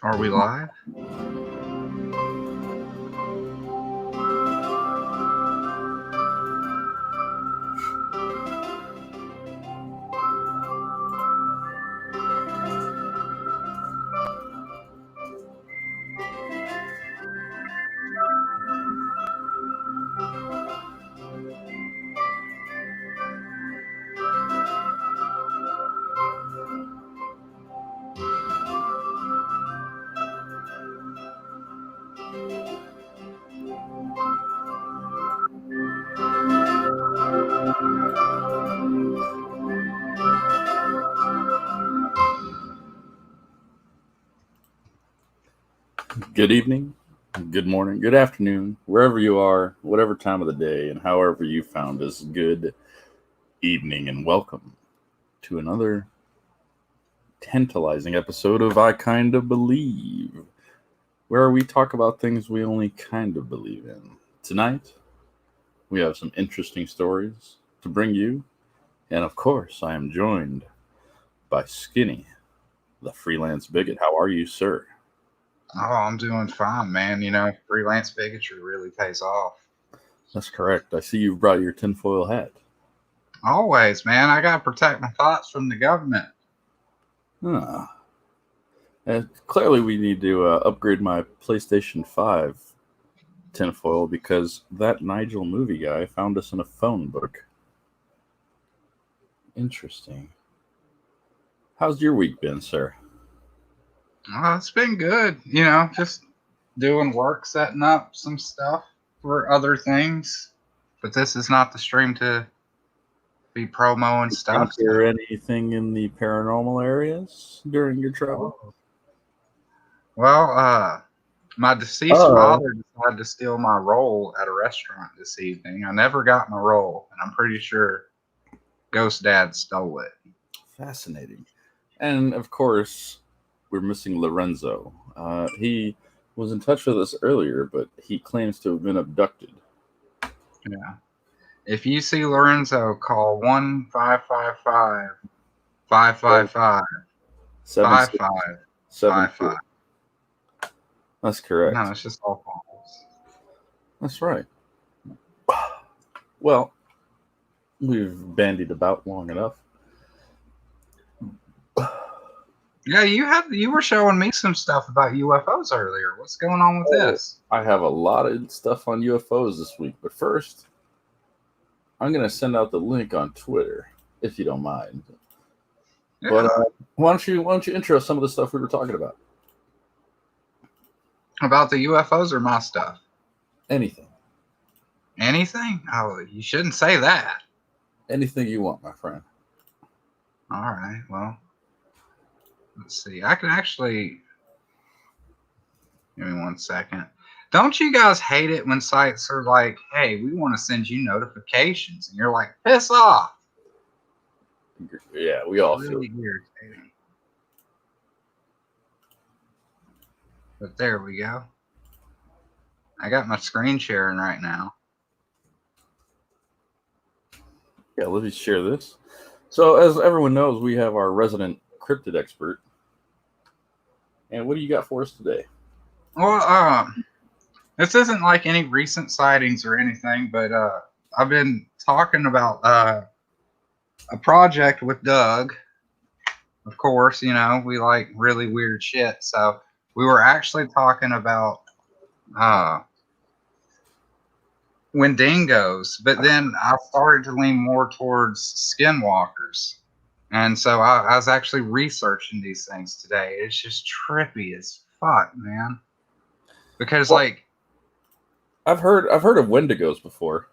Are we live? Good evening, good morning, good afternoon, wherever you are, whatever time of the day, and however you found this, good evening, and welcome to another tantalizing episode of I Kind of Believe, where we talk about things we only kind of believe in. Tonight, we have some interesting stories to bring you, and of course, I am joined by Skinny, the freelance bigot. How are you, sir? Oh, I'm doing fine, man. Freelance bigotry really pays off. That's correct. I see you've brought your tinfoil hat. Always, man. I gotta protect my thoughts from the government. Ah. And clearly, we need to upgrade my PlayStation 5 tinfoil because that Nigel movie guy found us in a phone book. Interesting. How's your week been, sir? Oh, it's been good. Just doing work, setting up some stuff for other things. But this is not the stream to be promoing stuff. Encounter anything in the paranormal areas during your travel? Well, my deceased father decided to steal my roll at a restaurant this evening. I never got my roll, and I'm pretty sure Ghost Dad stole it. Fascinating. And of course, we're missing Lorenzo. He was in touch with us earlier, but he claims to have been abducted. Yeah. If you see Lorenzo, call 1-555 555 5555. That's correct. No, it's just all false. That's right. Well, we've bandied about long enough. Yeah, you were showing me some stuff about UFOs earlier. What's going on with this? I have a lot of stuff on UFOs this week, but first, I'm going to send out the link on Twitter, if you don't mind. Yeah. But why don't you intro some of the stuff we were talking about? About the UFOs or my stuff? Anything. Anything? Oh, you shouldn't say that. Anything you want, my friend. All right. Well, let's see. I can actually. Give me 1 second. Don't you guys hate it when sites are like, "Hey, we want to send you notifications," and you're like, "Piss off." Yeah, we all really feel irritating. But there we go. I got my screen sharing right now. Yeah, let me share this. So, as everyone knows, we have our resident cryptid expert. And what do you got for us today? Well, this isn't like any recent sightings or anything, but I've been talking about a project with Doug. Of course, we like really weird shit. So we were actually talking about Wendigos, but then I started to lean more towards skinwalkers. And so I was actually researching these things today. It's just trippy as fuck, man. Because I've heard of Wendigos before,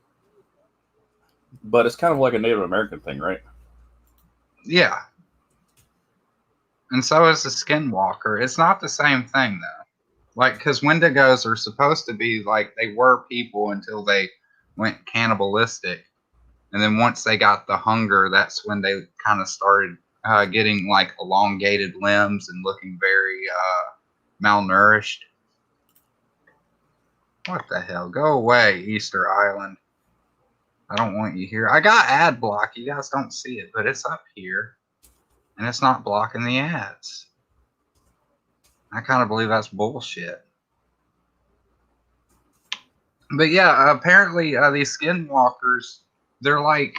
but it's kind of like a Native American thing, right? Yeah. And so is the skinwalker. It's not the same thing though. Like, because Wendigos are supposed to be like they were people until they went cannibalistic. And then once they got the hunger, that's when they kind of started getting like elongated limbs and looking very malnourished. What the hell? Go away, Easter Island. I don't want you here. I got ad block. You guys don't see it, but it's up here. And it's not blocking the ads. I kind of believe that's bullshit. But yeah, apparently these skinwalkers, they're like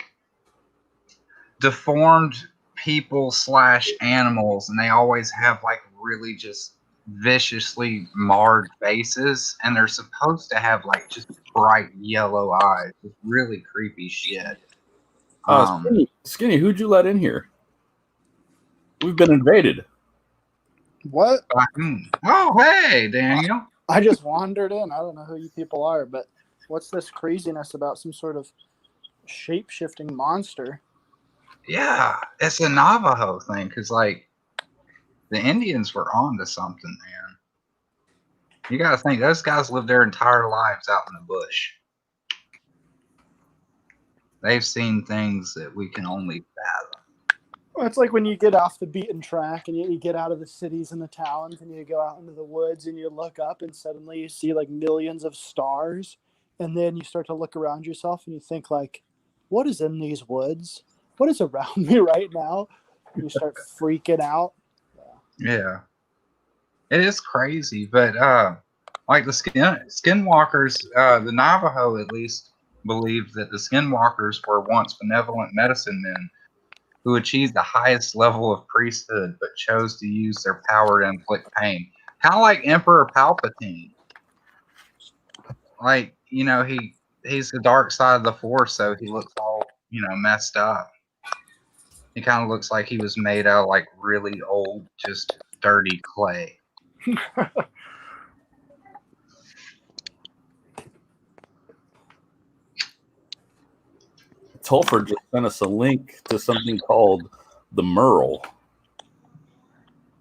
deformed people slash animals, and they always have like really just viciously marred faces, and they're supposed to have like just bright yellow eyes. It's really creepy shit. Skinny, who'd you let in here? We've been invaded. What? Oh, hey, Daniel. I just wandered in. I don't know who you people are, but what's this craziness about some sort of shape-shifting monster? Yeah, it's a Navajo thing, because like the Indians were on to something, man. You gotta think those guys lived their entire lives out in the bush. They've seen things that we can only fathom. Well, it's like when you get off the beaten track and you get out of the cities and the towns and you go out into the woods and you look up and suddenly you see like millions of stars, and then you start to look around yourself and you think like, what is in these woods? What is around me right now? And you start freaking out. Yeah, it is crazy, but like the skinwalkers, the Navajo at least believed that the skinwalkers were once benevolent medicine men who achieved the highest level of priesthood, but chose to use their power to inflict pain. Kind of like Emperor Palpatine. Like, he's the dark side of the Force, so he looks all, messed up. He kind of looks like he was made out of like really old, just dirty clay. Tulford just sent us a link to something called the Merle.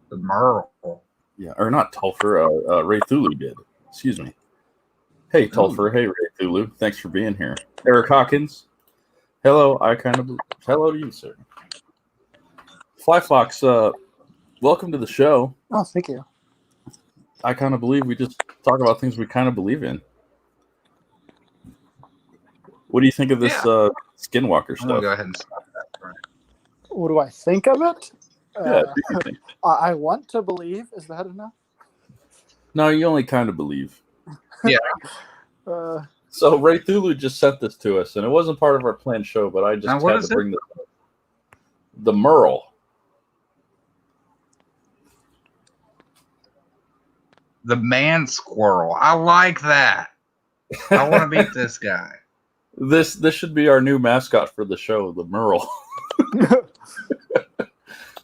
The Merle. Yeah, or not Tulfur. Ray Thulu did. Excuse me. Hey, Tulfur. Hey, Ray Thulu. Thanks for being here. Eric Hawkins. Hello. Hello to you, sir. Fly Fox. Welcome to the show. Oh, thank you. I kind of believe we just talk about things we kind of believe in. What do you think of this skinwalker stuff? Go ahead and stop that. Right. What do I think of it? Yeah, I want to believe. Is that enough? No, you only kind of believe. Yeah. So Ray Thulu just sent this to us, and it wasn't part of our planned show, but I just had to bring this up. The Merle. The man squirrel. I like that. I want to beat this guy. This should be our new mascot for the show, the Merle.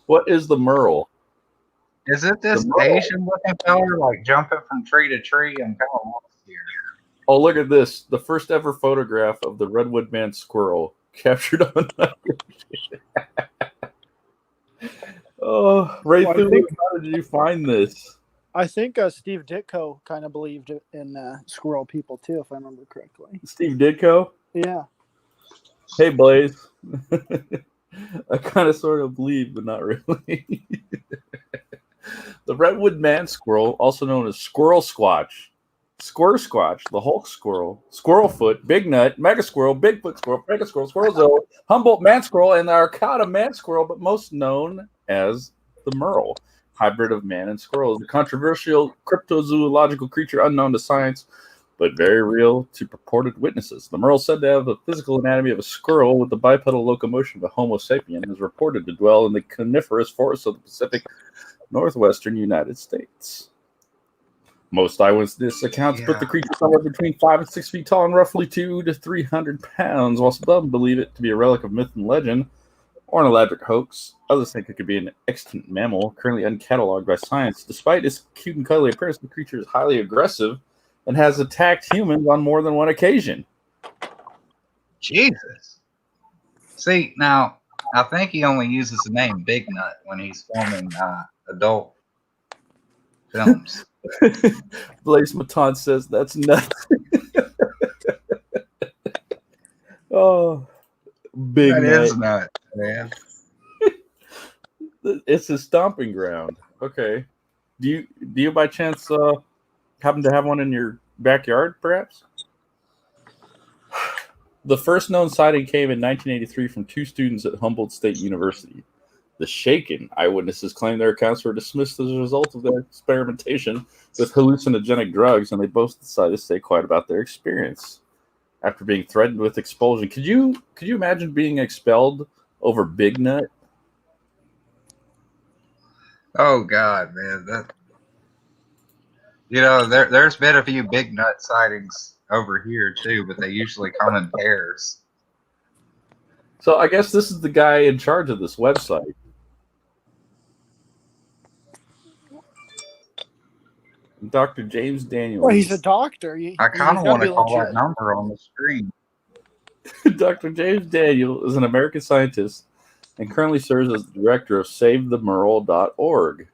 What is the Merle? Is it this Asian-looking fella like jumping from tree to tree? I'm kind of lost here. Oh, look at this! The first ever photograph of the Redwood Man squirrel captured on. Oh, Ray Thulu, how did you find this? I think Steve Ditko kind of believed in squirrel people too, if I remember correctly. Steve Ditko? Yeah. Hey, Blaze. I kind of sort of believe, but not really. The Redwood Man squirrel, also known as Squirrel Squatch, Squir Squatch, the Hulk squirrel, Squirrelfoot, Big Nut, Mega Squirrel, Bigfoot Squirrel, Mega Squirrel, Squirrel Zoe, Humboldt Man Squirrel, and the Arcata Man Squirrel, but most known as the Merle, hybrid of man and squirrel, is a controversial cryptozoological creature unknown to science, but very real to purported witnesses. The Merle, said to have the physical anatomy of a squirrel with the bipedal locomotion of a Homo sapien, is reported to dwell in the coniferous forests of the Pacific Northwestern United States. Most eyewitness accounts put the creature somewhere between 5 and 6 feet tall and roughly 200 to 300 pounds, while some believe it to be a relic of myth and legend or an elaborate hoax. Others think it could be an extant mammal currently uncatalogued by science. Despite its cute and cuddly appearance, the creature is highly aggressive and has attacked humans on more than one occasion. Jesus. See, now, I think he only uses the name Big Nut when he's filming adult films. Blaze Matan says that's nuts. Oh, Big Nut. That is nuts, man. It's his stomping ground. Okay. Do you by chance happen to have one in your backyard, perhaps? The first known sighting came in 1983 from 2 students at Humboldt State University. The Shaken. Eyewitnesses claim their accounts were dismissed as a result of their experimentation with hallucinogenic drugs, and they both decided to stay quiet about their experience after being threatened with expulsion. Could you imagine being expelled over Big Nut? Oh God, man, that there's been a few big nut sightings over here too, but they usually come in pairs. So I guess this is the guy in charge of this website. Dr. James Daniels. Well, he's a doctor. I kind of He's gotta want be to call legit. that number on the screen. Dr. James Daniel is an American scientist and currently serves as the director of SaveTheMerle.org.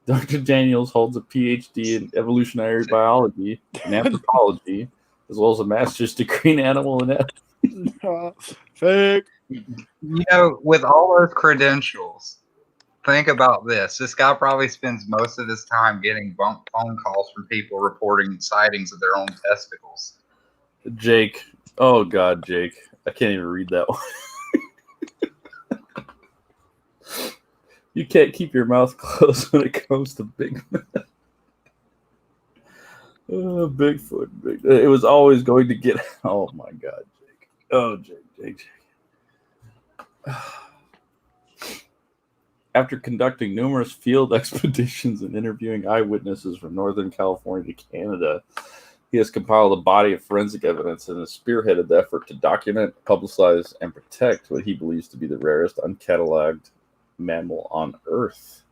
Dr. Daniels holds a PhD in evolutionary biology and anthropology, as well as a master's degree in animal anatomy. Fake. With all those credentials, think about this. This guy probably spends most of his time getting phone calls from people reporting sightings of their own testicles. Jake. Oh, God, Jake. I can't even read that one. You can't keep your mouth closed when it comes to Bigfoot. Bigfoot. It was always going to get... Oh, my God, Jake. Oh, Jake. After conducting numerous field expeditions and interviewing eyewitnesses from Northern California to Canada, he has compiled a body of forensic evidence and has spearheaded the effort to document, publicize, and protect what he believes to be the rarest uncatalogued mammal on Earth.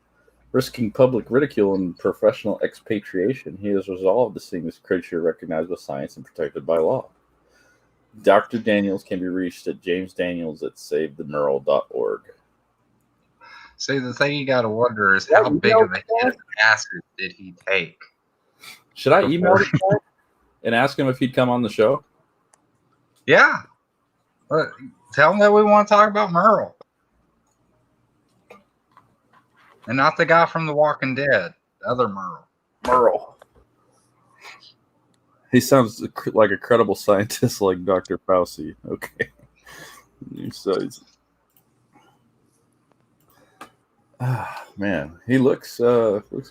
Risking public ridicule and professional expatriation, he has resolved to see this creature recognized by science and protected by law. Dr. Daniels can be reached at jamesdaniels@SaveTheMerle.org. See, the thing you got to wonder is how big of a hit of acid did he take? Should I email this guy and ask him if he'd come on the show? Yeah. But tell him that we want to talk about Merle. And not the guy from The Walking Dead, the other Merle. He sounds like a credible scientist like Dr. Fauci. Okay. Man, he looks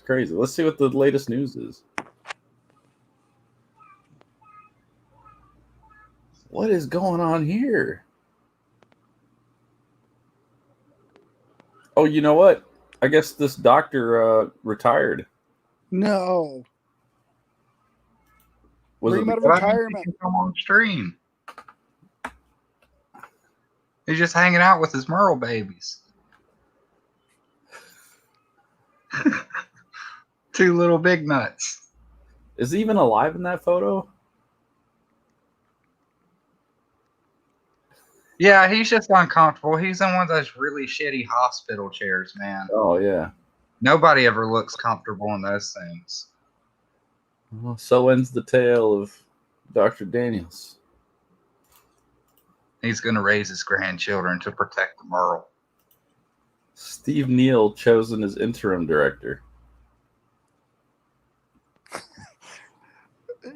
crazy. Let's see what the latest news is. What is going on here? Oh, you know what? I guess this doctor retired. No. Was Bring it him out of retirement. He can come on stream. He's just hanging out with his Merle babies. 2 little big nuts. Is he even alive in that photo? Yeah, he's just uncomfortable. He's in one of those really shitty hospital chairs, man. Oh, yeah. Nobody ever looks comfortable in those things. Well, so ends the tale of Dr. Daniels. He's going to raise his grandchildren to protect the Merle. Steve Neal chosen as interim director.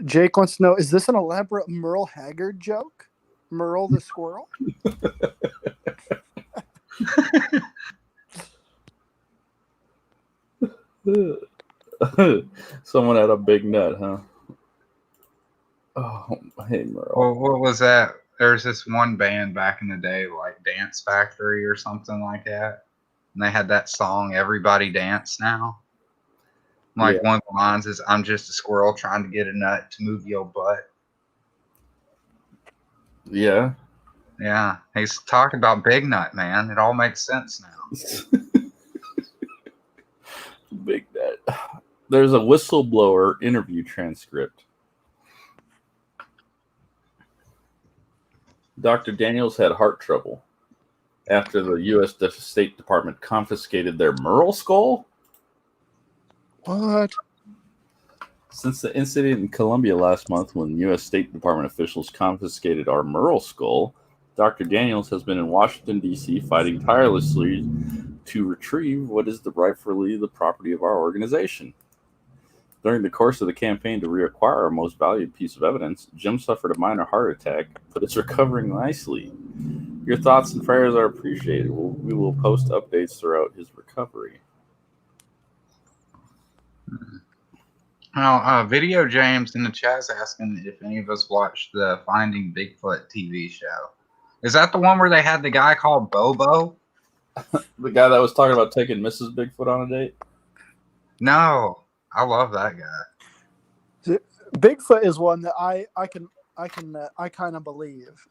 Jake wants to know, is this an elaborate Merle Haggard joke? Merle the squirrel? Someone had a big nut, huh? Oh, hey, Merle. Well, what was that? There's this one band back in the day, like Dance Factory or something like that. And they had that song, Everybody Dance Now. Like, Yeah. one of the lines is, I'm just a squirrel trying to get a nut to move your butt. Yeah. Yeah. He's talking about Big Nut, man. It all makes sense now. Big nut. There's a whistleblower interview transcript. Dr. Daniels had heart trouble after the U.S. State Department confiscated their Merle skull. What? Since the incident in Colombia last month when U.S. State Department officials confiscated our Merle skull, Dr. Daniels has been in Washington, D.C. fighting tirelessly to retrieve what is rightfully the property of our organization. During the course of the campaign to reacquire our most valued piece of evidence, Jim suffered a minor heart attack, but is recovering nicely. Your thoughts and prayers are appreciated. We will post updates throughout his recovery. Now, Video James in the chat's asking if any of us watched the Finding Bigfoot TV show. Is that the one where they had the guy called Bobo? The guy that was talking about taking Mrs. Bigfoot on a date? No, I love that guy. Bigfoot is one that I kind of believe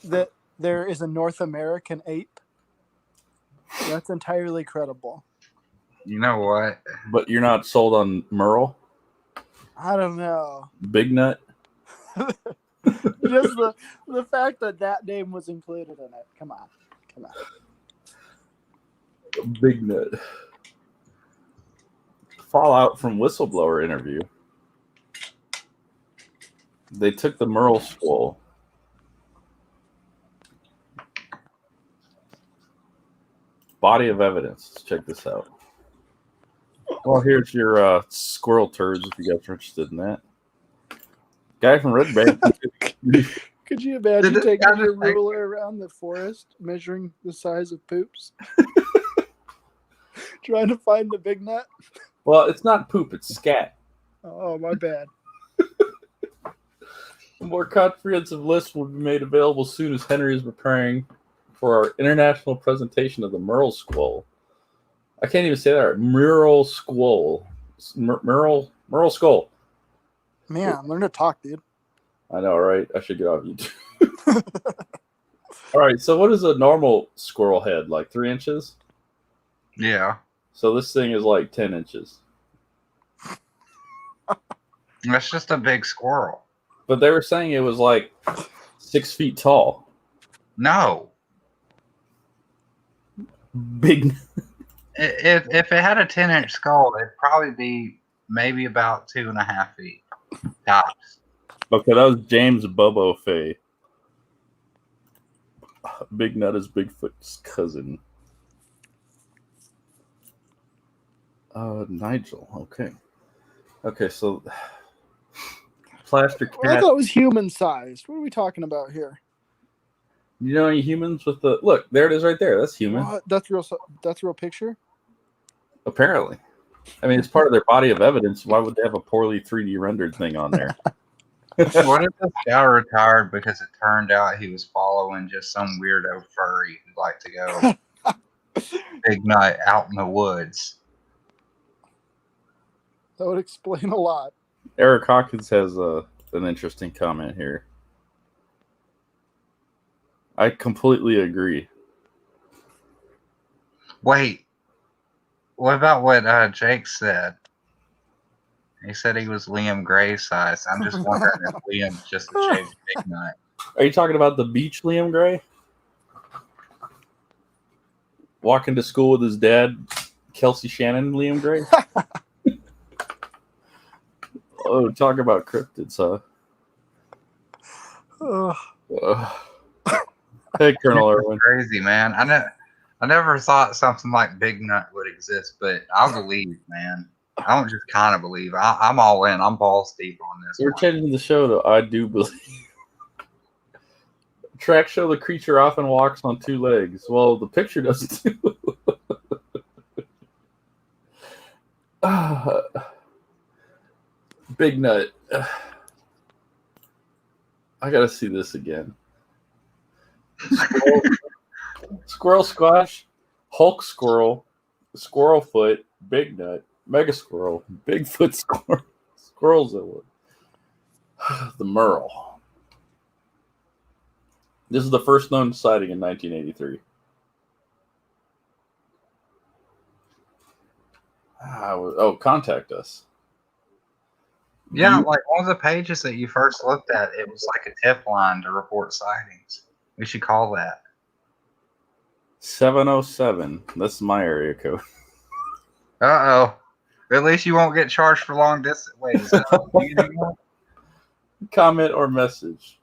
that there is a North American ape. That's entirely credible. You know what? But you're not sold on Merle? I don't know. Big Nut? Just the fact that name was included in it. Come on. Big Nut. Fallout from whistleblower interview. They took the Merle skull. Body of evidence. Let's check this out. Well, here's your squirrel turds if you guys are interested in that. Guy from Red Bank. Could you imagine taking a ruler around the forest, measuring the size of poops? Trying to find the big nut? Well, it's not poop, it's scat. Oh, my bad. A more comprehensive list will be made available soon as Henry is preparing for our international presentation of the Merle Skull. I can't even say that right. Merle Skull. Merle Skull. Man, learn to talk, dude. I know, right? I should get off YouTube. All right, so what is a normal squirrel head? Like 3 inches? Yeah. So this thing is like 10 inches. That's just a big squirrel. But they were saying it was like 6 feet tall. No. Big. If it had a 10-inch skull, it'd probably be maybe about 2.5 feet tops. Okay, that was James Bobo Fay. Big Nut is Bigfoot's cousin. Nigel. Okay, so plaster cat. Well, I thought it was human sized. What are we talking about here? You know any humans with the look? There it is, right there. That's human. What? That's real picture. Apparently, I mean it's part of their body of evidence. Why would they have a poorly 3D rendered thing on there? What if this guy retired because it turned out he was following just some weirdo furry who liked to go big night out in the woods? That would explain a lot. Eric Hawkins has an interesting comment here. I completely agree. Wait, what about what Jake said? He said he was Liam Gray's size. I'm just wondering if Liam's just a shade big nut. Are you talking about the beach Liam Gray? Walking to school with his dad, Kelsey Shannon Liam Gray? Oh, talk about cryptids, huh? Hey, Colonel Irwin. Crazy, man. I never thought something like Big Nut would exist, but I believe, man. I don't just kind of believe. I'm all in. I'm balls deep on this. We're changing the show to I do believe. Tracks show the creature often walks on 2 legs. Well, the picture does too. Big Nut. I gotta see this again. Squirrel Squash, Hulk Squirrel, Squirrel Foot, Big Nut, Mega Squirrel, Bigfoot Squirrel, Squirrelzilla, the Merle. This is the first known sighting in 1983. Contact us. Yeah, like one of the pages that you first looked at, it was like a tip line to report sightings. We should call that 707. That's my area code. Uh-oh. At least you won't get charged for long distance. Wait, is that Comment or message.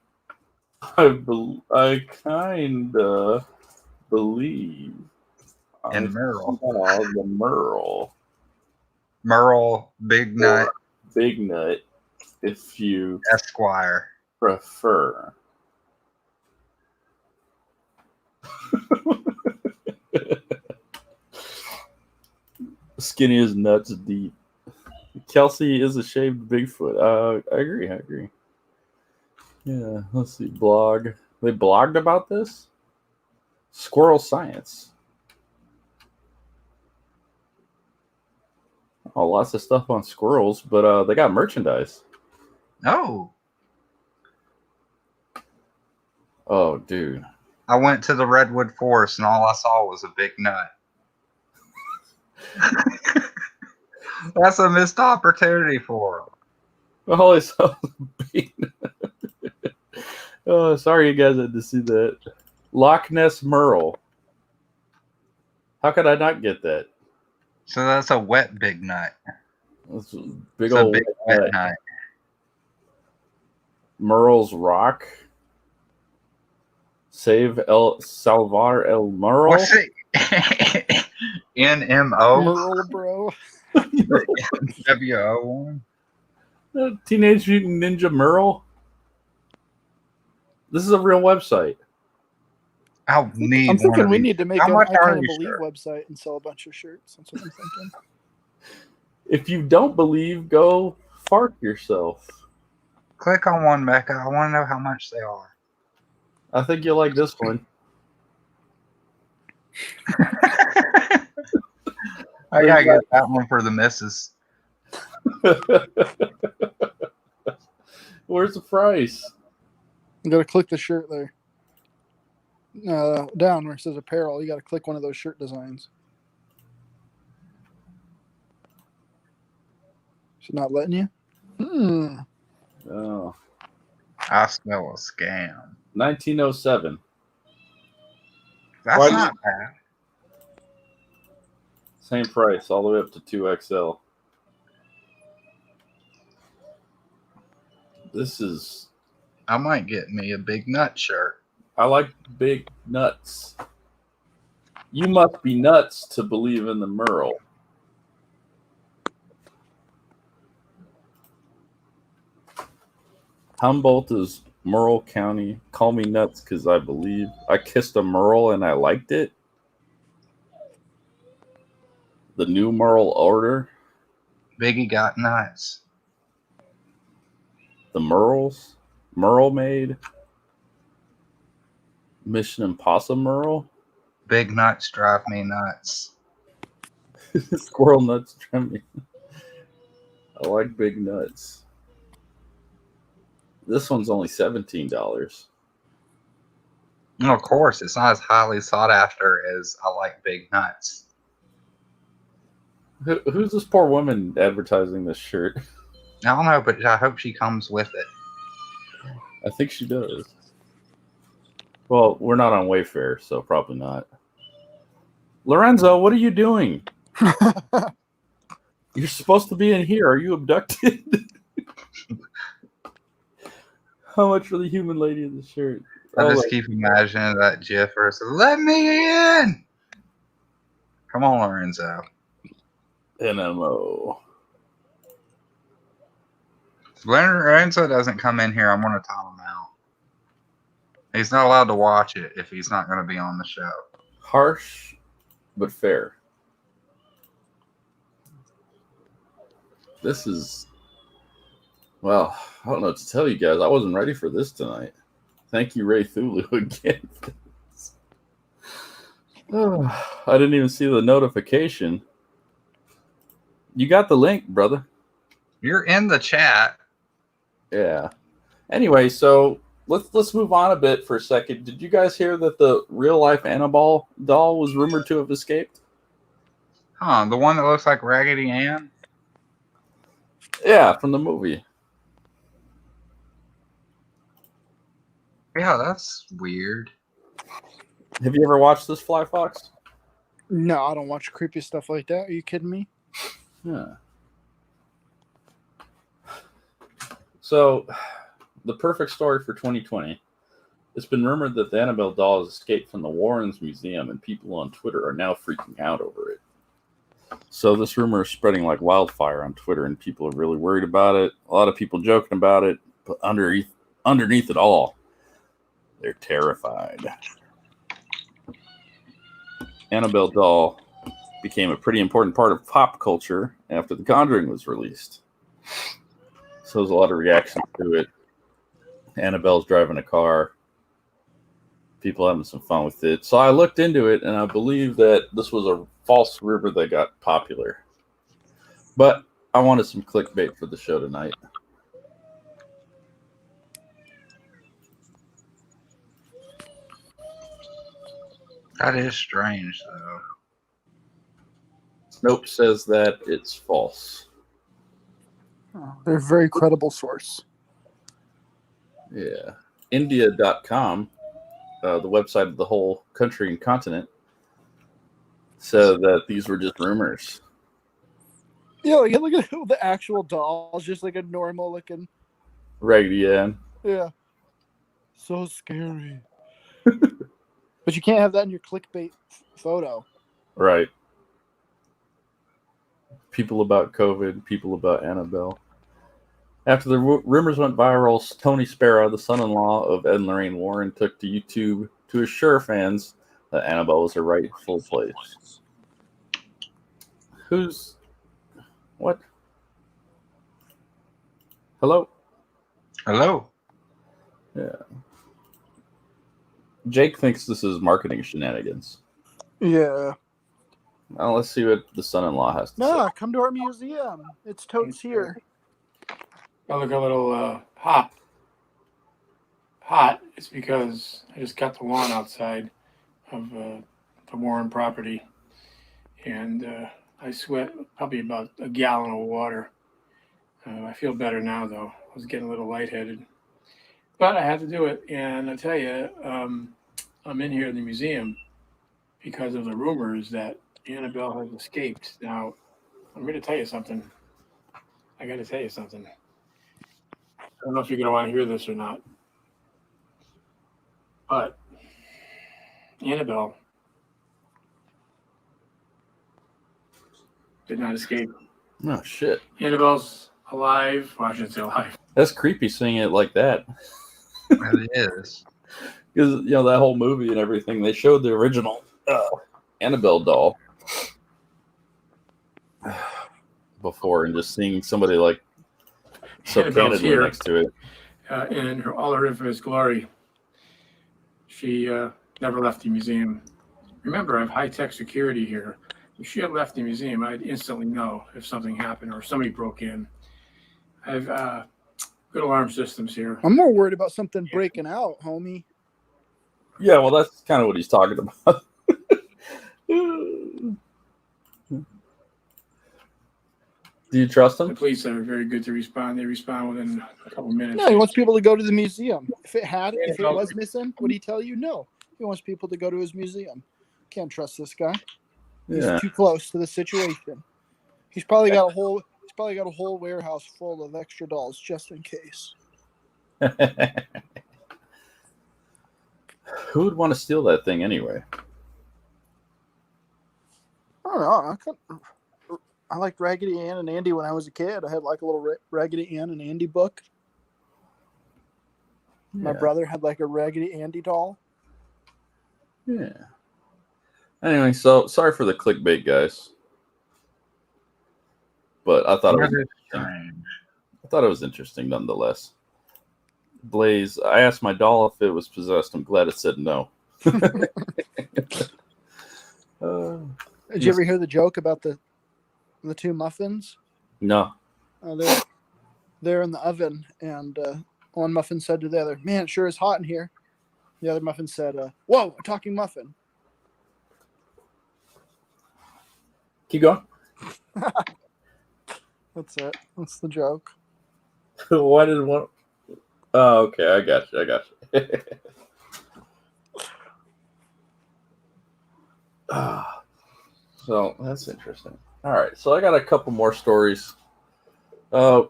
I kinda believe in Merle. The Merle. Merle, Big Nut, Big Nut if you Esquire. prefer. Skinny as nuts deep. Kelsey is a shaved Bigfoot. I agree. Yeah, let's see. Blog. They blogged about this? Squirrel Science. Oh, lots of stuff on squirrels, but they got merchandise. Oh. Oh, dude. I went to the redwood forest and all I saw was a big nut. That's a missed opportunity for them. Oh, I saw the big nut. Oh, sorry you guys had to see that. Loch Ness Merle. How could I not get that? So that's a wet big nut. That's a big It's a old big wet nut. Merle's Rock. Save El Salvar El Merle. What's it? NMO? Merle, bro. WO1? Teenage Mutant Ninja Merle. This is a real website. I'll need I'm thinking one we of these. need to make How an much I are Can't you, Believe sir? website and sell a bunch of shirts. That's what I'm thinking. If you don't believe, go fart yourself. Click on one, Mecca. I want to know how much they are. I think you'll like this one. I gotta get that one for the missus. Where's the price? You gotta click the shirt there. Down where it says apparel, you gotta click one of those shirt designs. Is it not letting you? Oh. I smell a scam. 1907. That's Why- not bad. Same price, all the way up to 2XL. This is. I might get me a big nut shirt. I like big nuts. You must be nuts to believe in the Merle. Humboldt is Merle County. Call me nuts because I believe. I kissed a Merle and I liked it. The new Merle order. Biggie got nuts. The Merles. Merle made. Mission Impossible Merle. Big nuts drive me nuts. Squirrel nuts trim me. I like big nuts. This one's only $17. And of course, it's not as highly sought after as I like big nuts. Who's this poor woman advertising this shirt? I don't know, but I hope she comes with it. I think she does. Well, we're not on Wayfair, so probably not. Lorenzo, what are you doing? You're supposed to be in here. Are you abducted? How much for the human lady in the shirt? I just keep imagining that GIF or so, let me in. Come on, Lorenzo. NMO. If Lorenzo doesn't come in here, I'm going to time him out. He's not allowed to watch it if he's not going to be on the show. Harsh, but fair. This is... Well, I don't know what to tell you guys. I wasn't ready for this tonight. Thank you, Ray Thulu, again. I didn't even see the notification. You got the link, brother. You're in the chat. Yeah. Anyway, so let's move on a bit for a second. Did you guys hear that the real-life Annabelle doll was rumored to have escaped? Huh, the one that looks like Raggedy Ann? Yeah, from the movie. Yeah, that's weird. Have you ever watched this, Fly Fox? No, I don't watch creepy stuff like that. Are you kidding me? Yeah. So, the perfect story for 2020. It's been rumored that the Annabelle doll has escaped from the Warrens Museum, and people on Twitter are now freaking out over it. So this rumor is spreading like wildfire on Twitter, and people are really worried about it. A lot of people joking about it, but underneath it all, they're terrified. Annabelle doll became a pretty important part of pop culture after The Conjuring was released. So there's a lot of reaction to it. Annabelle's driving a car. People having some fun with it. So I looked into it, and I believe that this was a false rumor that got popular. But I wanted some clickbait for the show tonight. That is strange, though. Snopes says that it's false. Oh, they're a very credible source. Yeah. India.com, the website of the whole country and continent, said that these were just rumors. Yeah, like, look at the actual doll. It's just like a normal looking. Raggedy Ann. Yeah. So scary. But you can't have that in your clickbait photo. Right. People about COVID, people about Annabelle. After the rumors went viral, Tony Sparrow, the son-in-law of Ed and Lorraine Warren, took to YouTube to assure fans that Annabelle was her rightful place. Who's... What? Hello? Hello. Yeah. Jake thinks this is marketing shenanigans. Yeah. Well, let's see what the son-in-law has to say. No, come to our museum. It's totes here. I look a little hot. Hot is because I just cut the lawn outside of the Warren property, and I sweat probably about a gallon of water. I feel better now, though. I was getting a little lightheaded, but I had to do it. And I tell you, I'm in here in the museum because of the rumors that Annabelle has escaped. Now, I'm going to tell you something. I got to tell you something. I don't know if you're going to want to hear this or not, but Annabelle did not escape. Oh, shit. Annabelle's alive. Well, I shouldn't say alive. That's creepy seeing it like that. It is. Because, you know, that whole movie and everything, they showed the original Annabelle doll before, and just seeing somebody like so Annabelle's candidly here. next to it. In all her infamous glory. She never left the museum. Remember, I have high-tech security here. If she had left the museum, I'd instantly know if something happened or if somebody broke in. I have good alarm systems here. I'm more worried about something breaking out, homie. Yeah, well, that's kind of what he's talking about. Do you trust The him? police are very good to respond. They respond within a couple minutes. No, he wants people to go to the museum. If it was missing, would he tell you? No. He wants people to go to his museum. Can't trust this guy. He's Yeah. too close to the situation. He's probably got a whole warehouse full of extra dolls just in case. Who would want to steal that thing anyway? I don't know. I liked Raggedy Ann and Andy when I was a kid. I had like a little Raggedy Ann and Andy book. My brother had like a Raggedy Andy doll. Yeah. Anyway, so sorry for the clickbait, guys. But I thought That is strange. it was interesting nonetheless. Blaze, I asked my doll if it was possessed. I'm glad it said no. Did you ever hear the joke about the two muffins? No. They're in the oven, and one muffin said to the other, "Man, it sure is hot in here." The other muffin said, "Whoa, a talking muffin." Keep going. That's it. That's the joke. Why did one? Oh, okay. I got you. So that's interesting. All right. So I got a couple more stories. You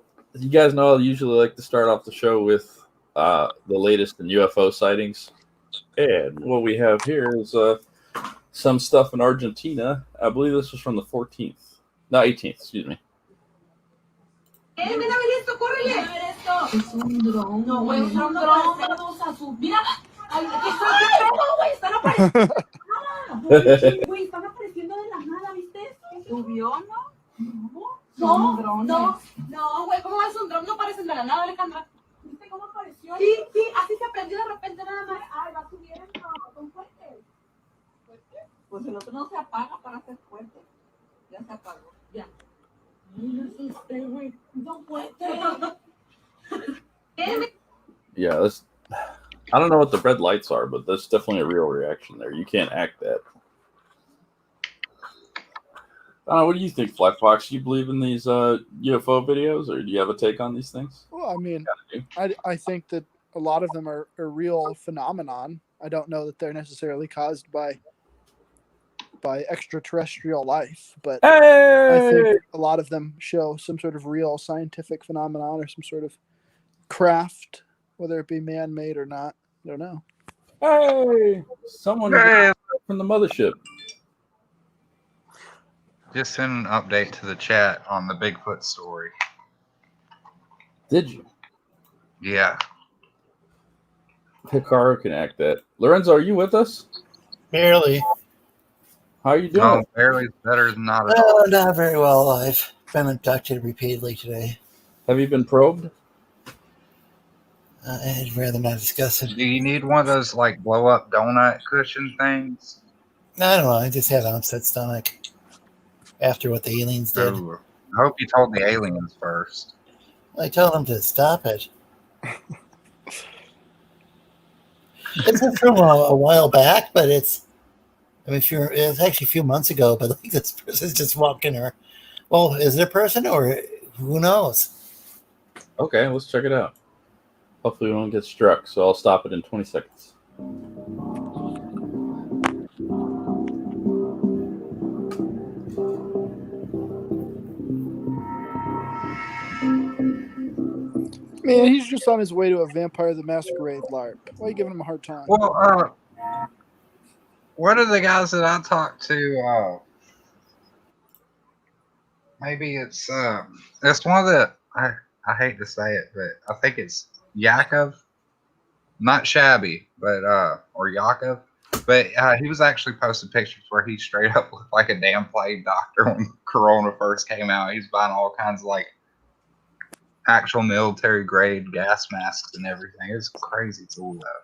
guys know I usually like to start off the show with the latest in UFO sightings. And what we have here is some stuff in Argentina. I believe this was from the 14th. No, 18th, excuse me. Ven a ver esto, córrele. Ven a ver esto. Es un dron. No, güey, es un dron. Vamos a subir. Mira, ¿qué pedo, güey? Están apareciendo. Güey, están apareciendo de la nada, ¿viste eso? ¿Subió, no? No, güey, ¿cómo es un dron? No aparecen de la nada, Alejandra. ¿Viste cómo apareció? Sí, así se prendió de repente nada más. Ay, va subiendo, son fuertes. Pues el otro no se apaga para ser fuerte. Ya se apagó, ya. No asusté, güey. Son fuertes. Yeah, that's. I don't know what the red lights are, but that's definitely a real reaction there. You can't act that. What do you think, Flatfox? Do you believe in these UFO videos, or do you have a take on these things? Well, I mean, I think that a lot of them are a real phenomenon. I don't know that they're necessarily caused by extraterrestrial life, but I think a lot of them show some sort of real scientific phenomenon or some sort of craft, whether it be man-made or not. I don't know. Hey, someone from the mothership. Just send an update to the chat on the Bigfoot story. Did you? Yeah. Hikaru can act that. Lorenzo, are you with us? Barely. How are you doing? No, barely better than not at all. Not very well. I've been abducted repeatedly today. Have you been probed? I'd rather not discuss it. Do you need one of those like blow up donut cushion things? I don't know. I just had an upset stomach after what the aliens did. Ooh. I hope you told the aliens first. I told them to stop it. This is from a while back, but it's actually a few months ago, but like this person's just walking her. Well, is it a person or who knows? Okay, let's check it out. Hopefully we won't get struck, so I'll stop it in 20 seconds. Man, he's just on his way to a Vampire the Masquerade LARP. Why are you giving him a hard time? Well, what are the guys that I talked to? Maybe it's one of the I hate to say it, but I think it's Yakov, not Shabby, but or Yakov, but he was actually posting pictures where he straight up looked like a damn plague doctor when Corona first came out. He's buying all kinds of like actual military grade gas masks and everything. It's crazy tool though.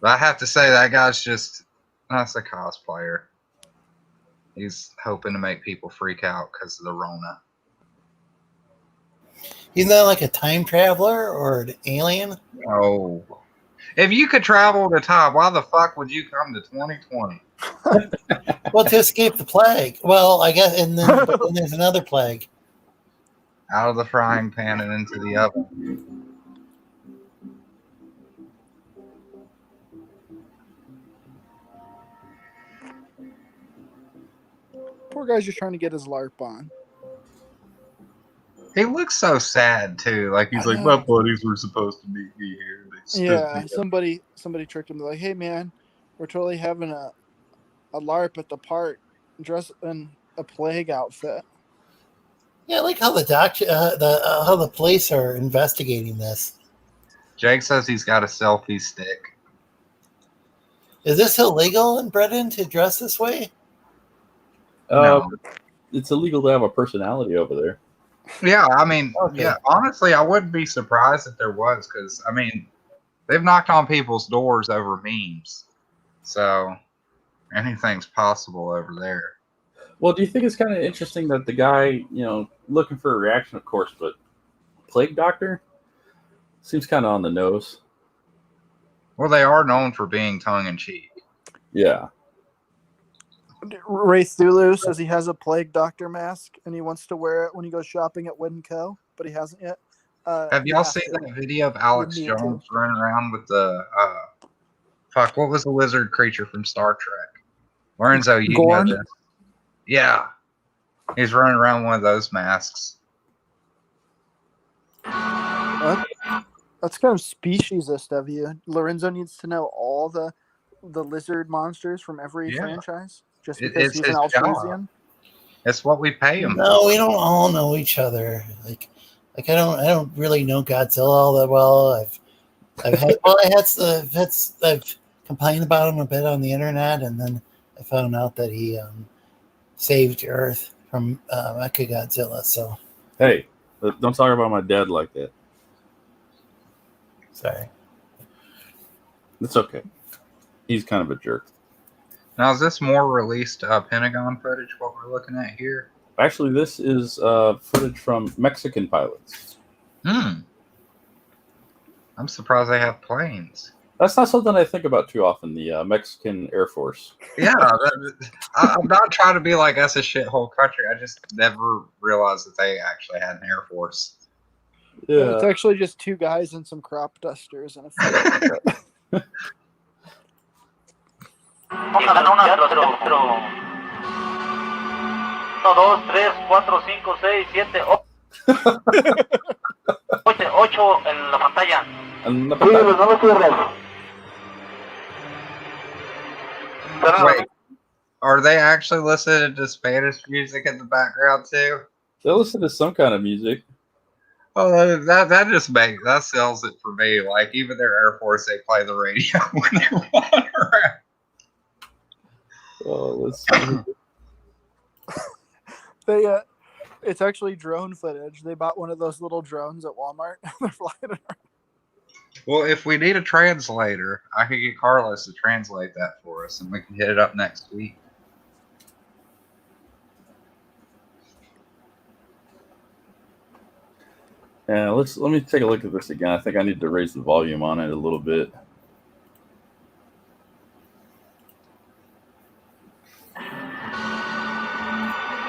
But I have to say that guy's that's a cosplayer. He's hoping to make people freak out because of the Rona. He's not like a time traveler or an alien. Oh, if you could travel to time, why the fuck would you come to 2020? Well, to escape the plague. Well, I guess, and then there's another plague. Out of the frying pan and into the oven. Poor guy's just trying to get his LARP on. He looks so sad too. Like he's like, my buddies were supposed to meet me here. Yeah, somebody tricked him. They're like, hey man, we're totally having a LARP at the park, dressed in a plague outfit. Yeah, I like how how the police are investigating this. Jake says he's got a selfie stick. Is this illegal in Britain to dress this way? No. It's illegal to have a personality over there. Yeah, I mean, Okay. yeah. Honestly, I wouldn't be surprised if there was, because I mean, they've knocked on people's doors over memes, so anything's possible over there. Well, do you think it's kind of interesting that the guy, looking for a reaction, of course, but plague doctor seems kind of on the nose. Well, they are known for being tongue in cheek. Yeah. Ray Thulu says he has a plague doctor mask and he wants to wear it when he goes shopping at Wood & Co., but he hasn't yet. Have y'all seen that video of Alex Me Jones running around with the what was the lizard creature from Star Trek? Lorenzo, you Gorn? know this. Yeah. He's running around with one of those masks. That's kind of speciesist of you. Lorenzo needs to know all the lizard monsters from every franchise just because It's he's an his job. Altresian. It's what we pay them. No, we don't all know each other. Like I don't really know Godzilla all that well. I've complained about him a bit on the internet, and then I found out that he saved Earth from Mechagodzilla. So Hey, don't talk about my dad like that. sorry. It's okay. He's kind of a jerk. Now, is this more released Pentagon footage, what we're looking at here? Actually, this is footage from Mexican pilots. I'm surprised they have planes. That's not something I think about too often, the Mexican Air Force. Yeah, I'm not trying to be like that's a shithole country. I just never realized that they actually had an Air Force. Yeah. It's actually just two guys and some crop dusters and a fight. 1, 2, 3, 4, 5, 6, 7, 8 en la pantalla. Wait, are they actually listening to Spanish music in the background too? They listen to some kind of music. Oh, that just makes that sells it for me. Like even their Air Force, they play the radio when they're flying around. Oh, let's see. It's actually drone footage. They bought one of those little drones at Walmart. They're flying around. Well, if we need a translator, I could get Carlos to translate that for us, and we can hit it up next week. Yeah, let me take a look at this again. I think I need to raise the volume on it a little bit.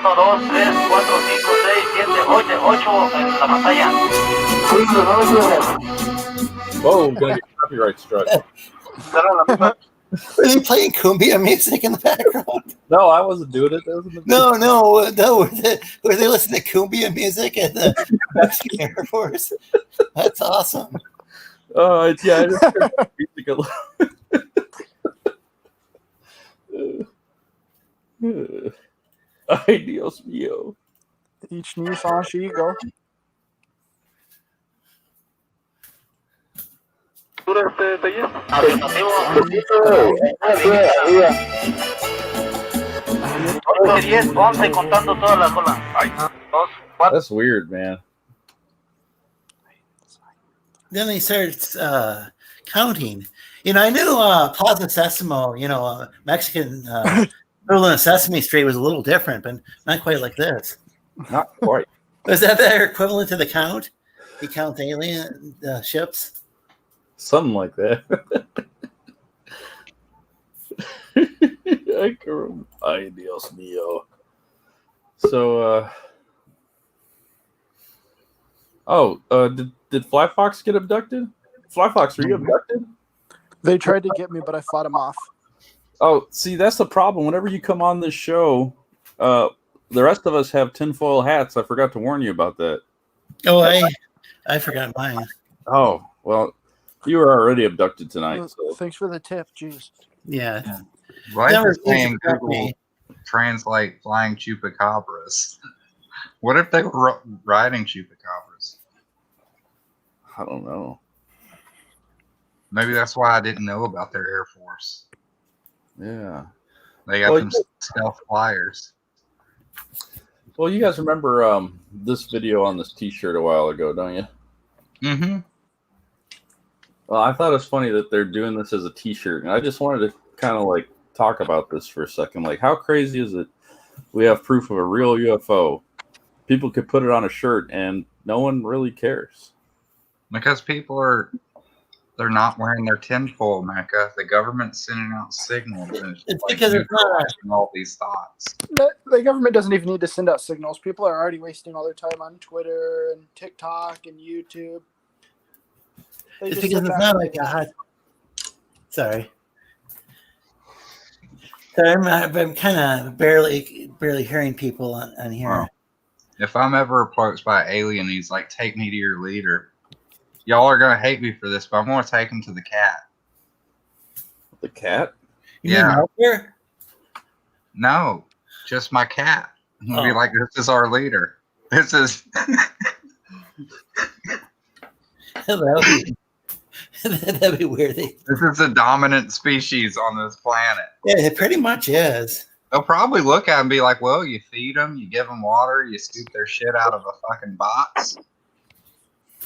Dos, tres, cuatro, cinco, seis, siete, ocho en la pantalla. Whoa, gonna get copyright struck. Are they playing cumbia music in the background? No, I wasn't doing it. That was in the No. Were they listening to cumbia music at the Mexican Air Force? That's awesome. Yeah, I just heard music a little. Ay, Dios mío. Each Nissan Shigo. Contando toda la cola. Dos, cuatro. That's weird, man. Then they started counting. I knew Plaza Sesamo, Mexican Little in Sesame Street was a little different, but not quite like this. Not quite. Was that their equivalent to the count? He counts alien ships? Something like that. Ay, Dios mío. So, did Fly Fox get abducted? Fly Fox, were you abducted? They tried to get me, but I fought them off. Oh, see, that's the problem. Whenever you come on this show, the rest of us have tinfoil hats. I forgot to warn you about that. Oh, I forgot mine. Oh, well, you were already abducted tonight. So. Thanks for the tip. Jeez. Yeah. Life is saying Google translate flying chupacabras. What if they were riding chupacabras? I don't know. Maybe that's why I didn't know about their Air Force. Yeah. They got them stealth flyers. Well, you guys remember this video on this T-shirt a while ago, don't you? Mm-hmm. Well, I thought it was funny that they're doing this as a T-shirt, and I just wanted to kind of like talk about this for a second. Like, how crazy is it? We have proof of a real UFO. People could put it on a shirt, and no one really cares. Because they're not wearing their tinfoil, Mecca. The government's sending out signals. And it's because it's not all these thoughts. The government doesn't even need to send out signals. People are already wasting all their time on Twitter and TikTok and YouTube. It's because it's not like a hot. Sorry. So I'm kind of barely hearing people on here. Wow. If I'm ever approached by an alien, he's like, "Take me to your leader." Y'all are gonna hate me for this, but I'm gonna take him to the cat. The cat? You mean Melker? No, just my cat. He'll be like, "This is our leader. This is." That'd be weird. This is the dominant species on this planet. Yeah, it pretty much is. They'll probably look at it and be like, well, you feed them, you give them water, you scoop their shit out of a fucking box.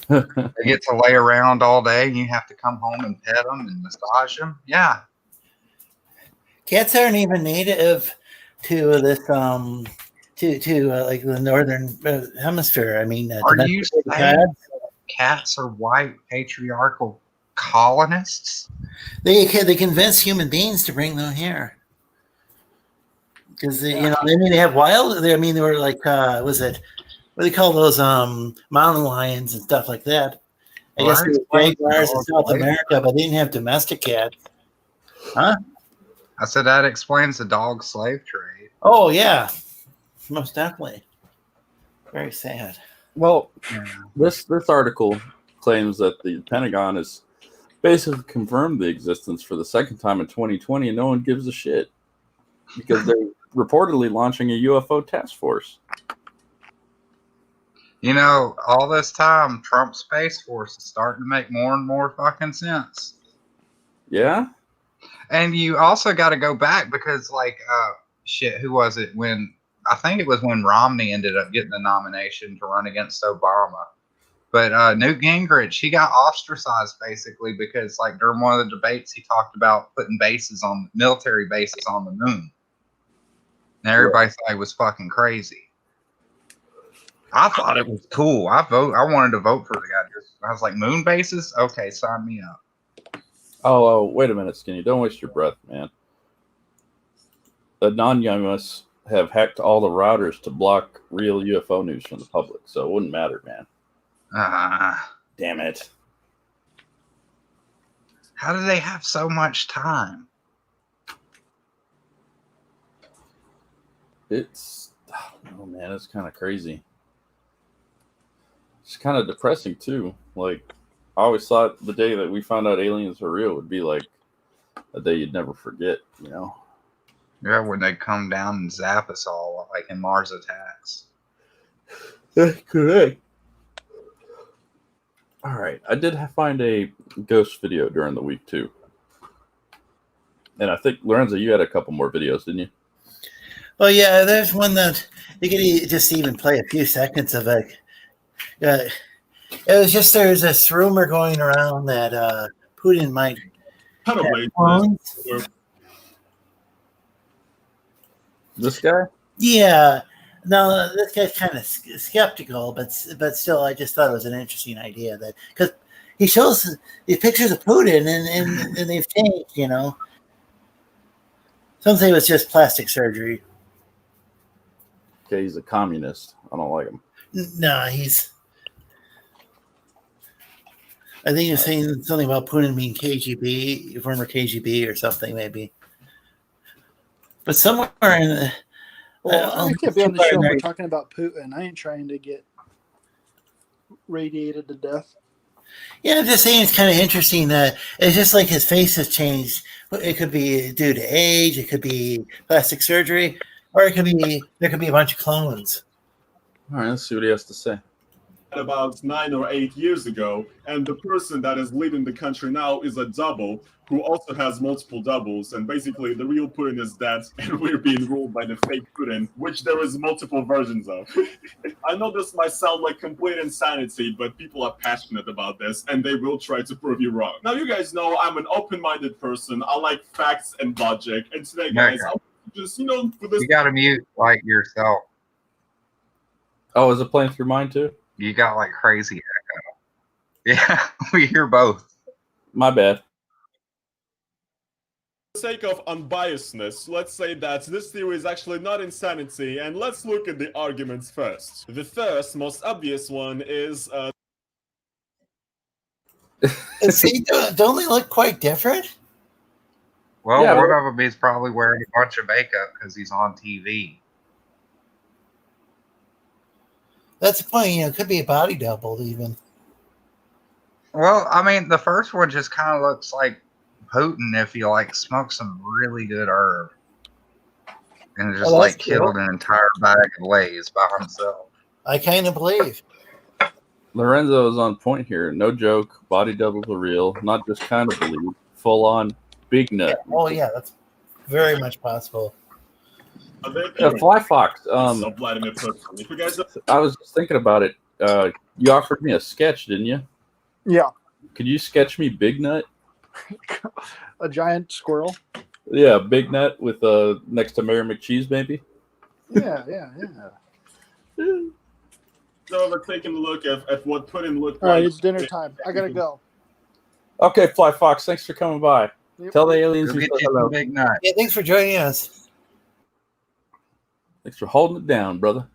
They get to lay around all day and you have to come home and pet them and massage them. Yeah. Cats aren't even native to this, to like the northern hemisphere. I mean, Are you cats. saying cats are white patriarchal colonists? They convince human beings to bring them here because they have wild. They were like, was it what do they call those mountain lions and stuff like that? I guess they were jaguars in South America, but they didn't have domestic cats. Huh? I said that explains the dog slave trade. Oh yeah, most definitely. Very sad. Well, this article claims that the Pentagon has basically confirmed the existence for the second time in 2020, and no one gives a shit because they're reportedly launching a UFO task force. You know, all this time, Trump's Space Force is starting to make more and more fucking sense. Yeah? And you also got to go back because, like, who was it? I think it was when Romney ended up getting the nomination to run against Obama. But Newt Gingrich, he got ostracized basically because, like, during one of the debates, he talked about putting military bases on the moon. And everybody thought he was fucking crazy. I thought it was cool. I wanted to vote for the guy. I was like, moon bases? Okay, sign me up. Oh, wait a minute, Skinny. Don't waste your breath, man. The Anonymous have hacked all the routers to block real UFO news from the public, so it wouldn't matter, man. Damn it. How do they have so much time? I don't know, man. It's kind of crazy. It's kind of depressing, too. Like, I always thought the day that we found out aliens are real would be like a day you'd never forget, you know? Yeah, when they come down and zap us all, like in Mars Attacks. That's correct. All right. I did find a ghost video during the week, too. And I think, Lorenzo, you had a couple more videos, didn't you? Well, yeah, there's one that you could just even play a few seconds of it. It was just there's this rumor going around that Putin might have clones. This guy? Yeah. No, this guy's kind of skeptical, but still, I just thought it was an interesting idea that because he shows these pictures of Putin and they've changed, you know. Some say it was just plastic surgery. Okay, he's a communist. I don't like him. No, I think you're saying something about Putin being KGB, former KGB or something, maybe. But somewhere in the... I can't be on the show if we're talking about Putin. I ain't trying to get radiated to death. Yeah, I'm just saying it's kind of interesting that it's just like his face has changed. It could be due to age, it could be plastic surgery, or there could be a bunch of clones. All right, let's see what he has to say. About 9 or 8 years ago, and the person that is leading the country now is a double who also has multiple doubles, and basically the real Putin is dead and we're being ruled by the fake Putin, which there is multiple versions of. I know this might sound like complete insanity, but people are passionate about this and they will try to prove you wrong. Now you guys know I'm an open-minded person. I like facts and logic, and today guys, I'll just, for this... You gotta mute like yourself. Oh, is it playing through mine too? You got like crazy echo. Yeah, we hear both. My bad. For the sake of unbiasedness, let's say that this theory is actually not insanity, and let's look at the arguments first. The first, most obvious one is... See, don't they look quite different? Well, yeah, one of them is probably wearing a bunch of makeup because he's on TV. That's the point. It could be a body double even. Well, I mean, the first one just kind of looks like Putin if you like smoke some really good herb. and just Oh, that's like killed an entire bag of Lay's by himself. I kind of believe. Lorenzo is on point here. No joke. Body doubles are real. Not just kind of believe. Full on big nut. Oh yeah, that's very much possible. Fly Fox. So Vladimir Putin. If you guys I was just thinking about it. You offered me a sketch, didn't you? Yeah, Could you sketch me Big Nut? a giant squirrel. Yeah, Big Nut with next to Mary McCheese, maybe. Yeah. So we're taking a look at what Putin looked All right, like. it's dinner time. I gotta go. Okay, Fly Fox. Thanks for coming by. Yep. Tell the aliens Go we get said you hello. some Big Nut. Yeah, thanks for joining us. Thanks for holding it down, brother.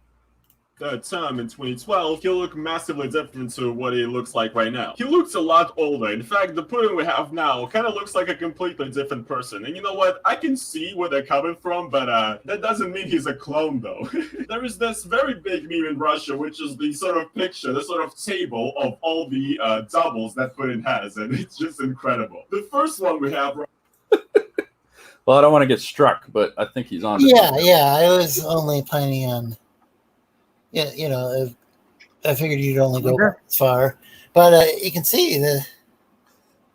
Term in 2012, he'll look massively different to what he looks like right now. He looks a lot older. In fact, the Putin we have now kind of looks like a completely different person. And you know what? I can see where they're coming from, but that doesn't mean he's a clone, though. There is this very big meme in Russia, which is the sort of picture, the sort of table of all the doubles that Putin has, and it's just incredible. The first one we have. Well, I don't want to get struck, but I think he's on. Yeah. I was only planning on. Yeah, I figured you'd only go as far, but you can see the.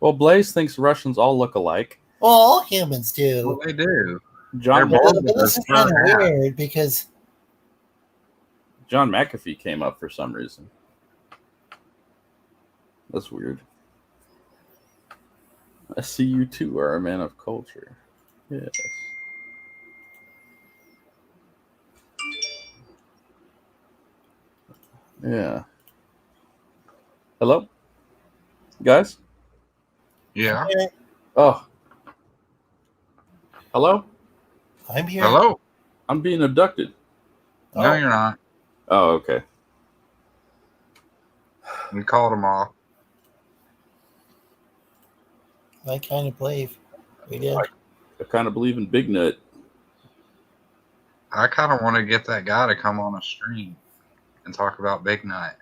Well, Blaze thinks Russians all look alike. Well, all humans do. Well, they do. John They're But this is kind of weird because John McAfee came up for some reason. That's weird. I see you too are a man of culture. Yes. Yeah. Hello? Guys? Yeah. Oh. Hello? I'm here. Hello. I'm being abducted. No, you're not. Oh, okay. We called them off. I kind of believe we did. I kind of believe in Big Nut. I kind of want to get that guy to come on a stream and talk about Big Nut.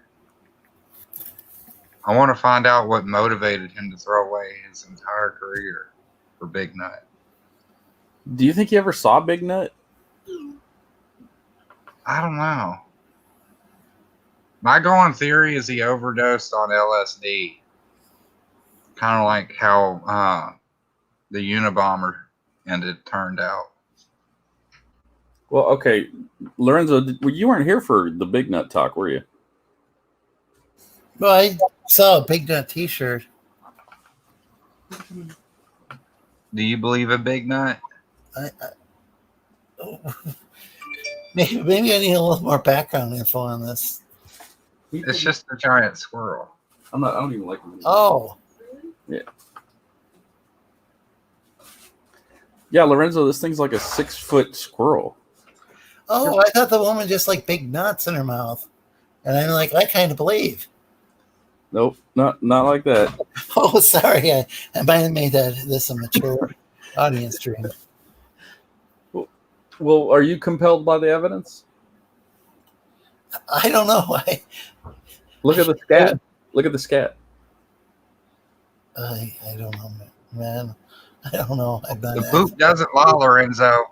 I want to find out what motivated him to throw away his entire career for Big Nut. Do you think you ever saw Big Nut? I don't know. My going theory is he overdosed on LSD. Kind of like how the Unabomber turned out. Well, okay. Lorenzo, you weren't here for the Big Nut talk, were you? Well, I saw a Big Nut T-shirt. Do you believe in Big Nut? Maybe I need a little more background info on this. It's just a giant squirrel. I don't even like him. Oh. Yeah. Yeah, Lorenzo, this thing's like a 6-foot squirrel. Oh, I thought the woman just like big nuts in her mouth. And I'm like, I kind of believe. Nope, not like that. Oh, sorry. I might have made this a mature audience stream. Well, are you compelled by the evidence? I don't know. Look at the scat. Look at the scat. I don't know, man. I don't know. The poop doesn't lie, Lorenzo.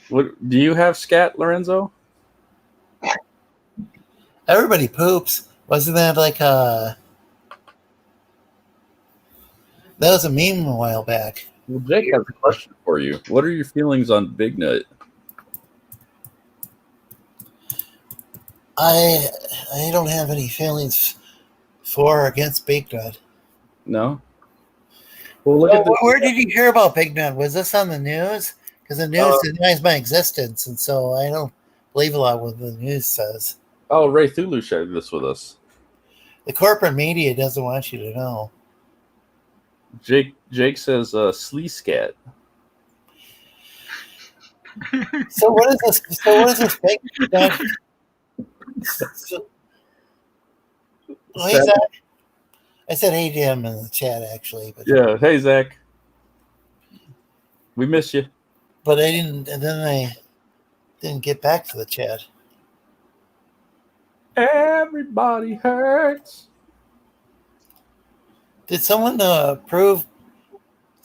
What do you have scat, Lorenzo? Everybody poops. Wasn't that like that was a meme a while back. Well, Jake has a question for you. What are your feelings on Big Nut? I don't have any feelings for or against Big Nut. No. Well, look at this. Where did you hear about Big Nut? Was this on the news? Because the news denies my existence, and so I don't believe a lot of what the news says. Oh, Ray Thulu shared this with us. The corporate media doesn't want you to know. Jake says slee scat. So what is this? So what is this Big Nut? Hey, Zach. I said hey to him in the chat actually, but Yeah. Hey, Zach. We miss you. but I didn't, and then I didn't get back to the chat. Everybody hurts. Did someone approve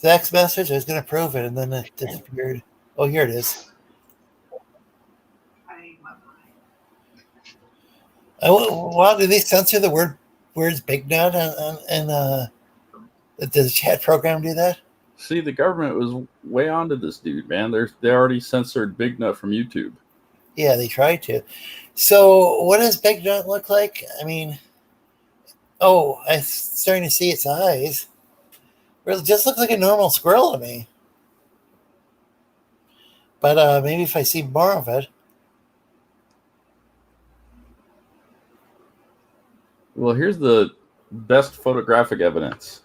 Zach's message? I was going to prove it, and then it disappeared. Oh, here it is. Wow, did they censor the words big nut and did the chat program do that? See, the government was way onto this dude, man. They already censored Big Nut from YouTube. Yeah, they tried to. So what does big nut look like? I mean, oh, I'm starting to see its eyes. It just looks like a normal squirrel to me. But maybe if I see more of it. Well, here's the best photographic evidence.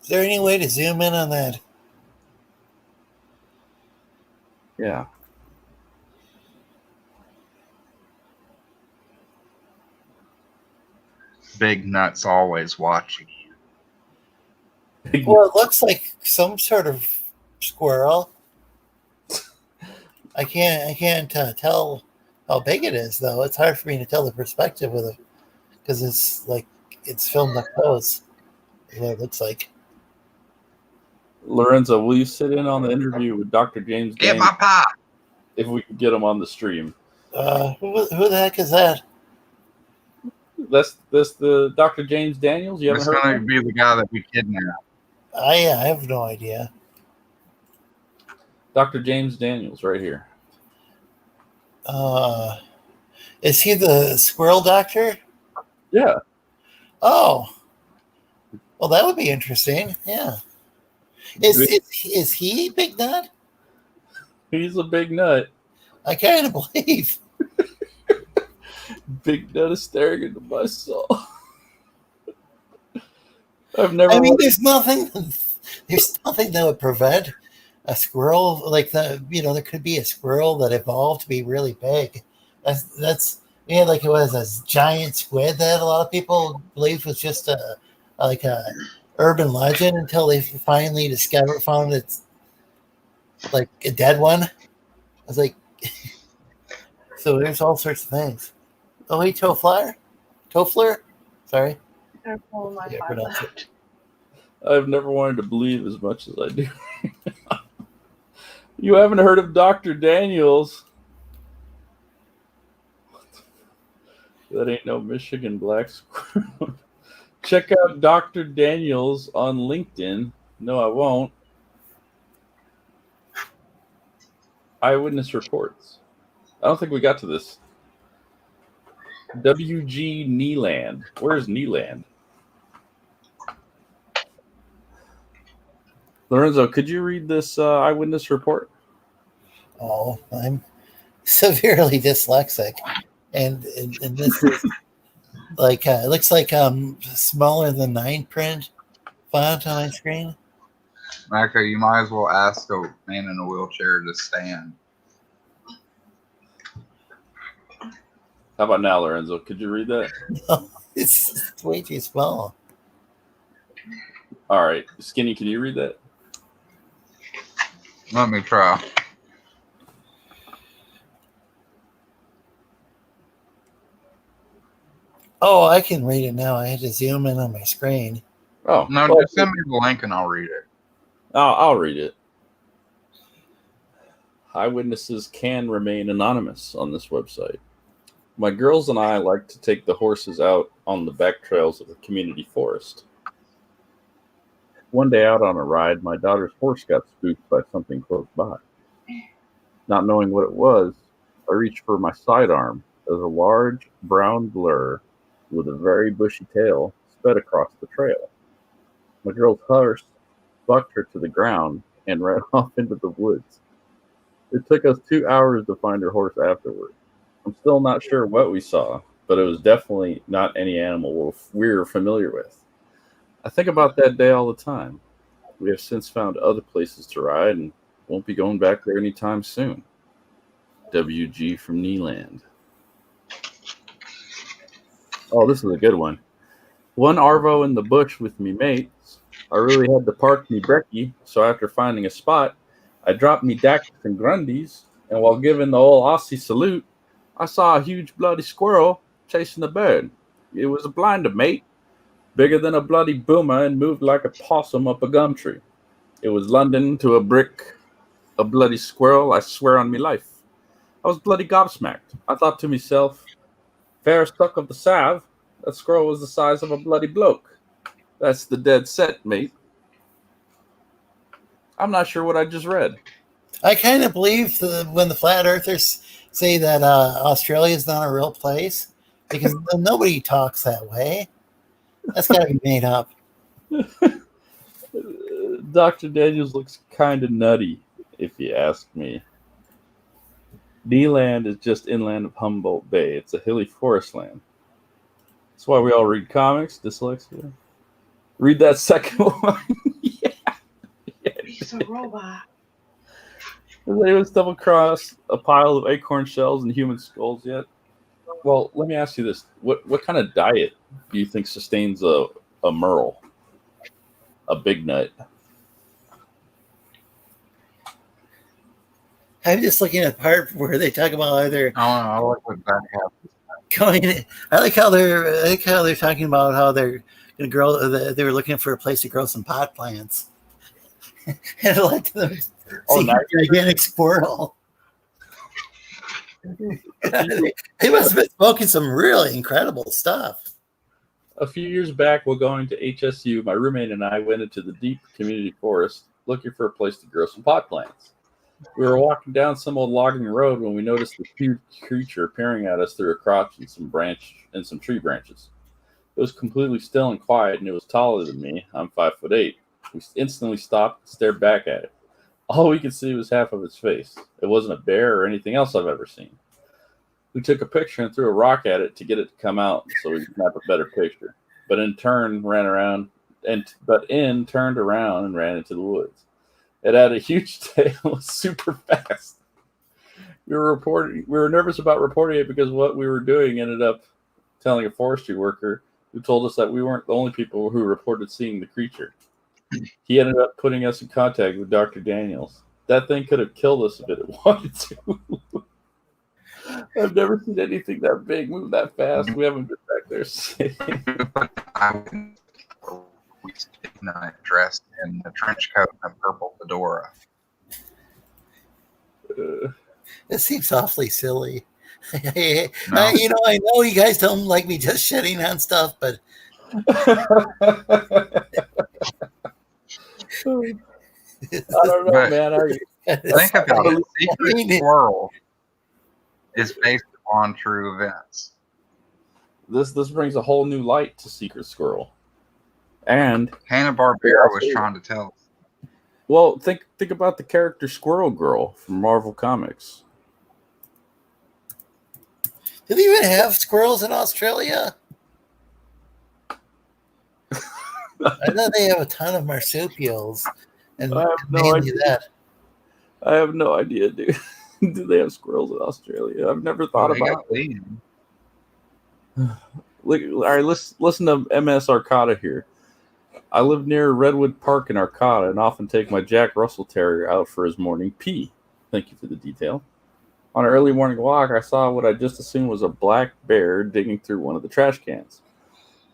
Is there any way to zoom in on that? Yeah. Big Nut's always watching you. Well, it looks like some sort of squirrel. I can't tell how big it is, though. It's hard for me to tell the perspective with it because it's filmed up close. Is what it looks like. Lorenzo, will you sit in on the interview with Dr. James Get Daniels my pie. if we can get him on the stream? Who the heck is that? That's the Dr. James Daniels. You haven't It's heard going of to him? be the guy that we kidnapped. I have no idea. Dr. James Daniels, right here. Is he the squirrel doctor? Yeah. Oh, well, that would be interesting. Yeah. Is he Big Nut? He's a big nut. I kind of believe. Big nut is staring into my soul. I've never. I mean, there's nothing that would prevent a squirrel there could be a squirrel that evolved to be really big. That's like it was a giant squid that a lot of people believe was just a urban legend until they finally found it's like a dead one. I was like, so there's all sorts of things. Oh, hey, Tofler? Sorry. Yeah, pronounce it. I've never wanted to believe as much as I do. You haven't heard of Dr. Daniels? That ain't no Michigan black squirrel. Check out Dr. Daniels on LinkedIn. No, I won't. Eyewitness reports. I don't think we got to this. WG Kneeland. Where's Kneeland? Lorenzo, could you read this eyewitness report? Oh, I'm severely dyslexic, and this is it looks like smaller than 9 print font on my screen. Marco, you might as well ask a man in a wheelchair to stand. How about now, Lorenzo? Could you read that? No, it's way too small. All right. Skinny, can you read that? Let me try. Oh, I can read it now. I had to zoom in on my screen. Oh. No, well, just send me the link and I'll read it. I'll read it. Eyewitnesses can remain anonymous on this website. My girls and I like to take the horses out on the back trails of the community forest. One day out on a ride, my daughter's horse got spooked by something close by. Not knowing what it was, I reached for my sidearm as a large brown blur with a very bushy tail sped across the trail. My girl's horse bucked her to the ground and ran off into the woods. It took us 2 hours to find her horse afterward. I'm still not sure what we saw, but it was definitely not any animal we were familiar with. I think about that day all the time. We have since found other places to ride and won't be going back there anytime soon. WG from Kneeland. Oh, this is a good one. One arvo in the bush with me mates. I really had to park me brekkie, so after finding a spot, I dropped me dacks and grundies, and while giving the old Aussie salute, I saw a huge bloody squirrel chasing a bird. It was a blinder, mate, bigger than a bloody boomer and moved like a possum up a gum tree. It was London to a brick, a bloody squirrel, I swear on me life. I was bloody gobsmacked. I thought to myself, fair suck of the salve, that squirrel was the size of a bloody bloke. That's the dead set, mate. I'm not sure what I just read. I kind of believe when the flat earthers say that Australia is not a real place because nobody talks that way. That's got to be made up. Dr. Daniels looks kind of nutty, if you ask me. D-land is just inland of Humboldt Bay. It's a hilly forest land. That's why we all read comics. Dyslexia. Read that second one. Yeah. He's a robot. Has anyone stumbled across a pile of acorn shells and human skulls yet? Well, let me ask you this: what kind of diet do you think sustains a merle, a big nut? I'm just looking at the part where they talk about either I like what that happens. going. I like how they're talking about how they're going to grow. They were looking for a place to grow some pot plants, and it led to them seeing a gigantic squirrel. They must have been smoking some really incredible stuff. A few years back, while going to HSU, my roommate and I went into the deep community forest looking for a place to grow some pot plants. We were walking down some old logging road when we noticed this huge creature peering at us through a crotch and some tree branches. It was completely still and quiet, and it was taller than me. I'm 5'8". We instantly stopped and stared back at it. All we could see was half of its face. It wasn't a bear or anything else I've ever seen. We took a picture and threw a rock at it to get it to come out so we could snap a better picture. But in turn, turned around and ran into the woods. It had a huge tail and was super fast. We were nervous about reporting it because what we were doing ended up telling a forestry worker who told us that we weren't the only people who reported seeing the creature. He ended up putting us in contact with Dr. Daniels. That thing could have killed us if it wanted to. I've never seen anything that big move that fast. We haven't been back there since. Dressed in a trench coat and a purple fedora. This seems awfully silly. No. I know you guys don't like me just shitting on stuff, but I don't know, man. Think about it. Secret Squirrel is based on true events. This brings a whole new light to Secret Squirrel. And Hanna-Barbera was trying to tell us. Well, think about the character Squirrel Girl from Marvel Comics. Do they even have squirrels in Australia? I know they have a ton of marsupials, and I have no idea. That. I have no idea, dude. Do they have squirrels in Australia? I've never thought about it. Look, all right, let's listen to MS Arcata here. I live near Redwood Park in Arcata and often take my Jack Russell Terrier out for his morning pee. Thank you for the detail. On an early morning walk, I saw what I just assumed was a black bear digging through one of the trash cans.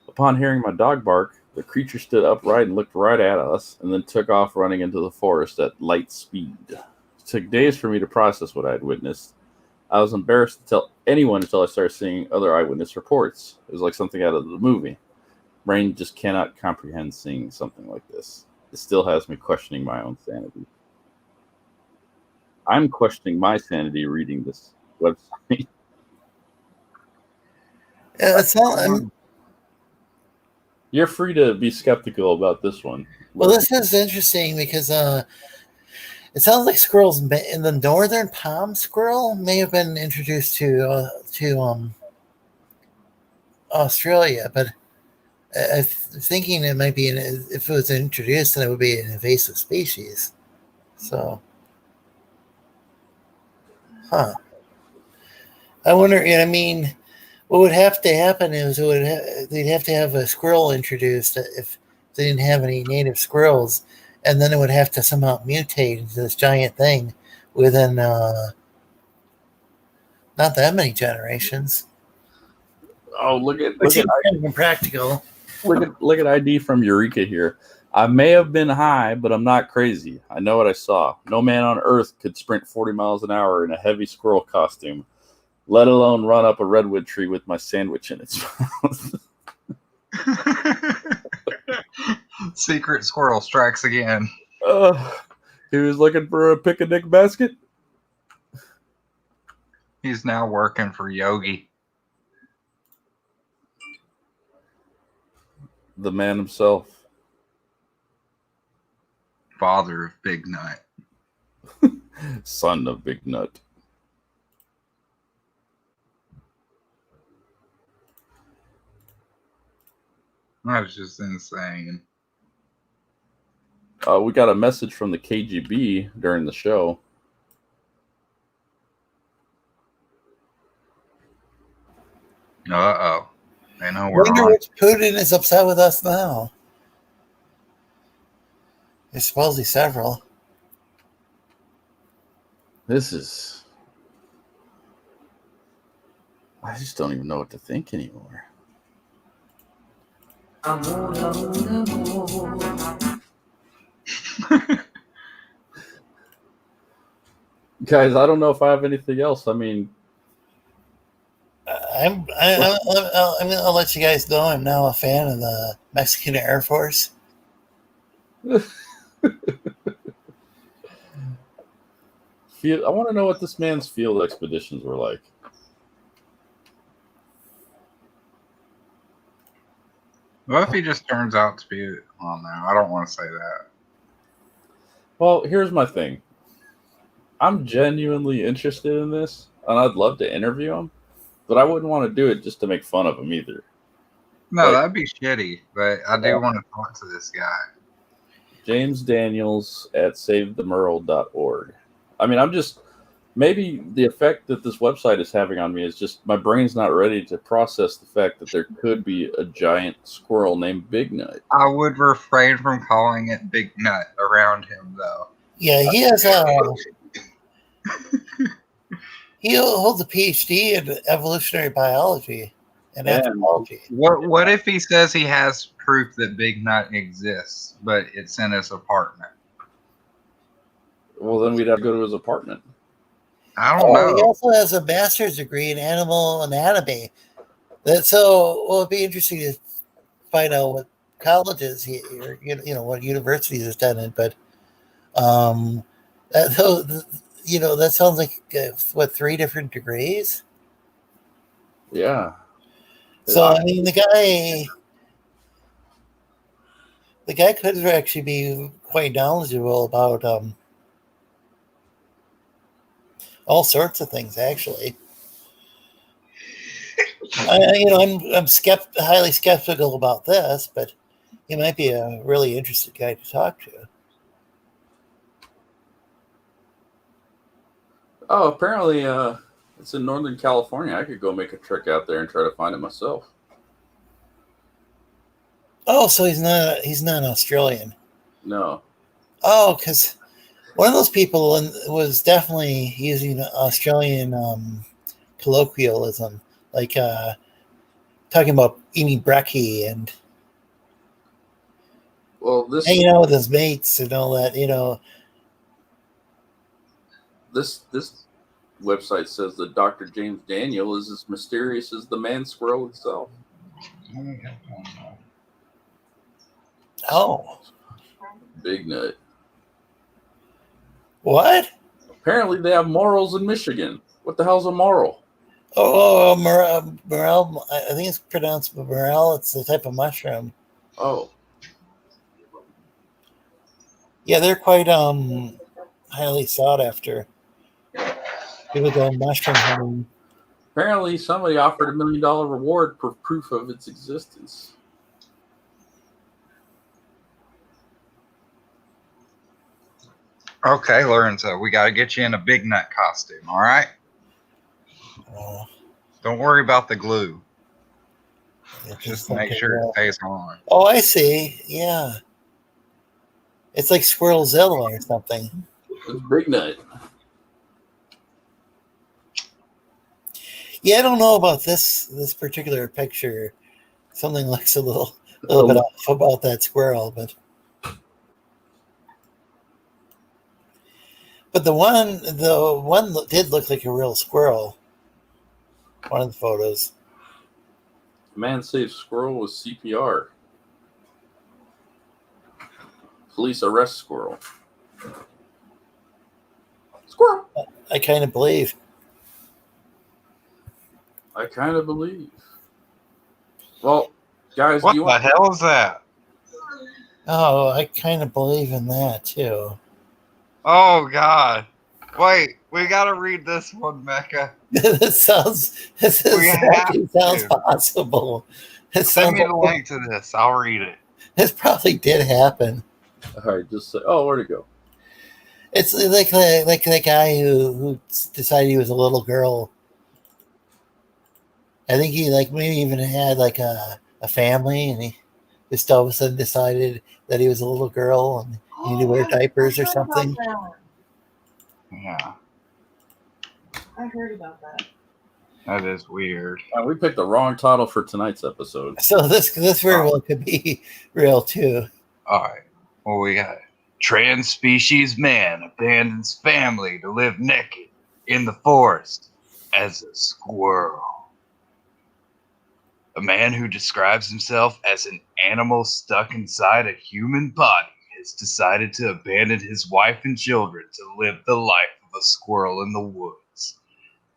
Upon hearing my dog bark, the creature stood upright and looked right at us, and then took off running into the forest at light speed. It took days for me to process what I had witnessed. I was embarrassed to tell anyone until I started seeing other eyewitness reports. It was like something out of the movie. Brain just cannot comprehend seeing something like this. It still has me questioning my own sanity. I'm questioning my sanity reading this website. Yeah, it's not. You're free to be skeptical about this one. Well, this is interesting because it sounds like squirrels in the northern palm squirrel may have been introduced to Australia, but I'm thinking it might be if it was introduced, then it would be an invasive species. So, I wonder. I mean, what would have to happen is they'd have to have a squirrel introduced if they didn't have any native squirrels, and then it would have to somehow mutate into this giant thing within not that many generations. Oh, look at kind of impractical. Look at ID from Eureka here. I may have been high, but I'm not crazy. I know what I saw. No man on earth could sprint 40 miles an hour in a heavy squirrel costume, let alone run up a redwood tree with my sandwich in its mouth. Secret squirrel strikes again. He was looking for a picnic basket. He's now working for Yogi. The man himself. Father of Big Nut. Son of Big Nut. That was just insane. We got a message from the KGB during the show. Uh-oh. They know we're Wonder on. which Putin is upset with us now. There's supposedly several. This is... I just don't even know what to think anymore. Guys, I don't know if I have anything else. I mean... I'll let you guys know I'm now a fan of the Mexican Air Force. I want to know what this man's field expeditions were like. What if he just turns out to be on there? I don't want to say that. Well, here's my thing. I'm genuinely interested in this, and I'd love to interview him, but I wouldn't want to do it just to make fun of him either. No, Like- that'd be shitty, but I do want to talk to this guy. James Daniels at savethemerle.org. I mean, I'm just... Maybe the effect that this website is having on me is just my brain's not ready to process the fact that there could be a giant squirrel named Big Nut. I would refrain from calling it Big Nut around him, though. Yeah, he has he holds a PhD in evolutionary biology and anthropology. What if he says he has proof that Big Nut exists, but it's in his apartment? Well, then we'd have to go to his apartment. I don't know. He also has a master's degree in animal anatomy. It'd be interesting to find out what colleges or what universities he's done it. But that sounds like 3 different degrees. Yeah. So I mean, the guy could actually be quite knowledgeable about all sorts of things, actually. I'm highly skeptical about this, but he might be a really interesting guy to talk to. Oh, apparently it's in Northern California. I could go make a trek out there and try to find it myself. Oh, so he's not an Australian. No. Oh, because one of those people was definitely using Australian colloquialism, like talking about eating brekkie and hanging out with his mates and all that. This website says that Dr. James Daniel is as mysterious as the man squirrel itself. Oh. Big Nut. What? Apparently they have morals in Michigan. What the hell's a moral? Morel. I think it's pronounced morel. It's the type of mushroom. Oh. Yeah, they're quite highly sought after. People go mushroom hunting. Apparently somebody offered $1 million reward for proof of its existence. Okay, Lorenzo, we got to get you in a Big Nut costume, all right? Don't worry about the glue. Just make sure it stays on. Oh, I see. Yeah. It's like Squirrelzilla or something. It's Big Nut. Yeah, I don't know about this particular picture. Something looks a little bit off about that squirrel, but But the one did look like a real squirrel. One of the photos. Man saves squirrel with CPR. Police arrest squirrel. Squirrel. I kind of believe. I kind of believe. Well, guys, What do you the want? hell is that? Oh, I kind of believe in that too. Oh God! Wait, we gotta read this one, Mecca. This We have actually sounds to. possible. It Send sounds me the link to this. I'll read it. this probably did happen. All right, just say. Oh, where'd it go? It's like the guy who decided he was a little girl. I think he maybe even had a family, and he just all of a sudden decided that he was a little girl and he needed to wear diapers or something. Yeah, I heard about that. that is weird. We picked the wrong title for tonight's episode. So this very well could be real too. All right. Well, we got trans-species man abandons family to live naked in the forest as a squirrel. A man who describes himself as an animal stuck inside a human body has decided to abandon his wife and children to live the life of a squirrel in the woods.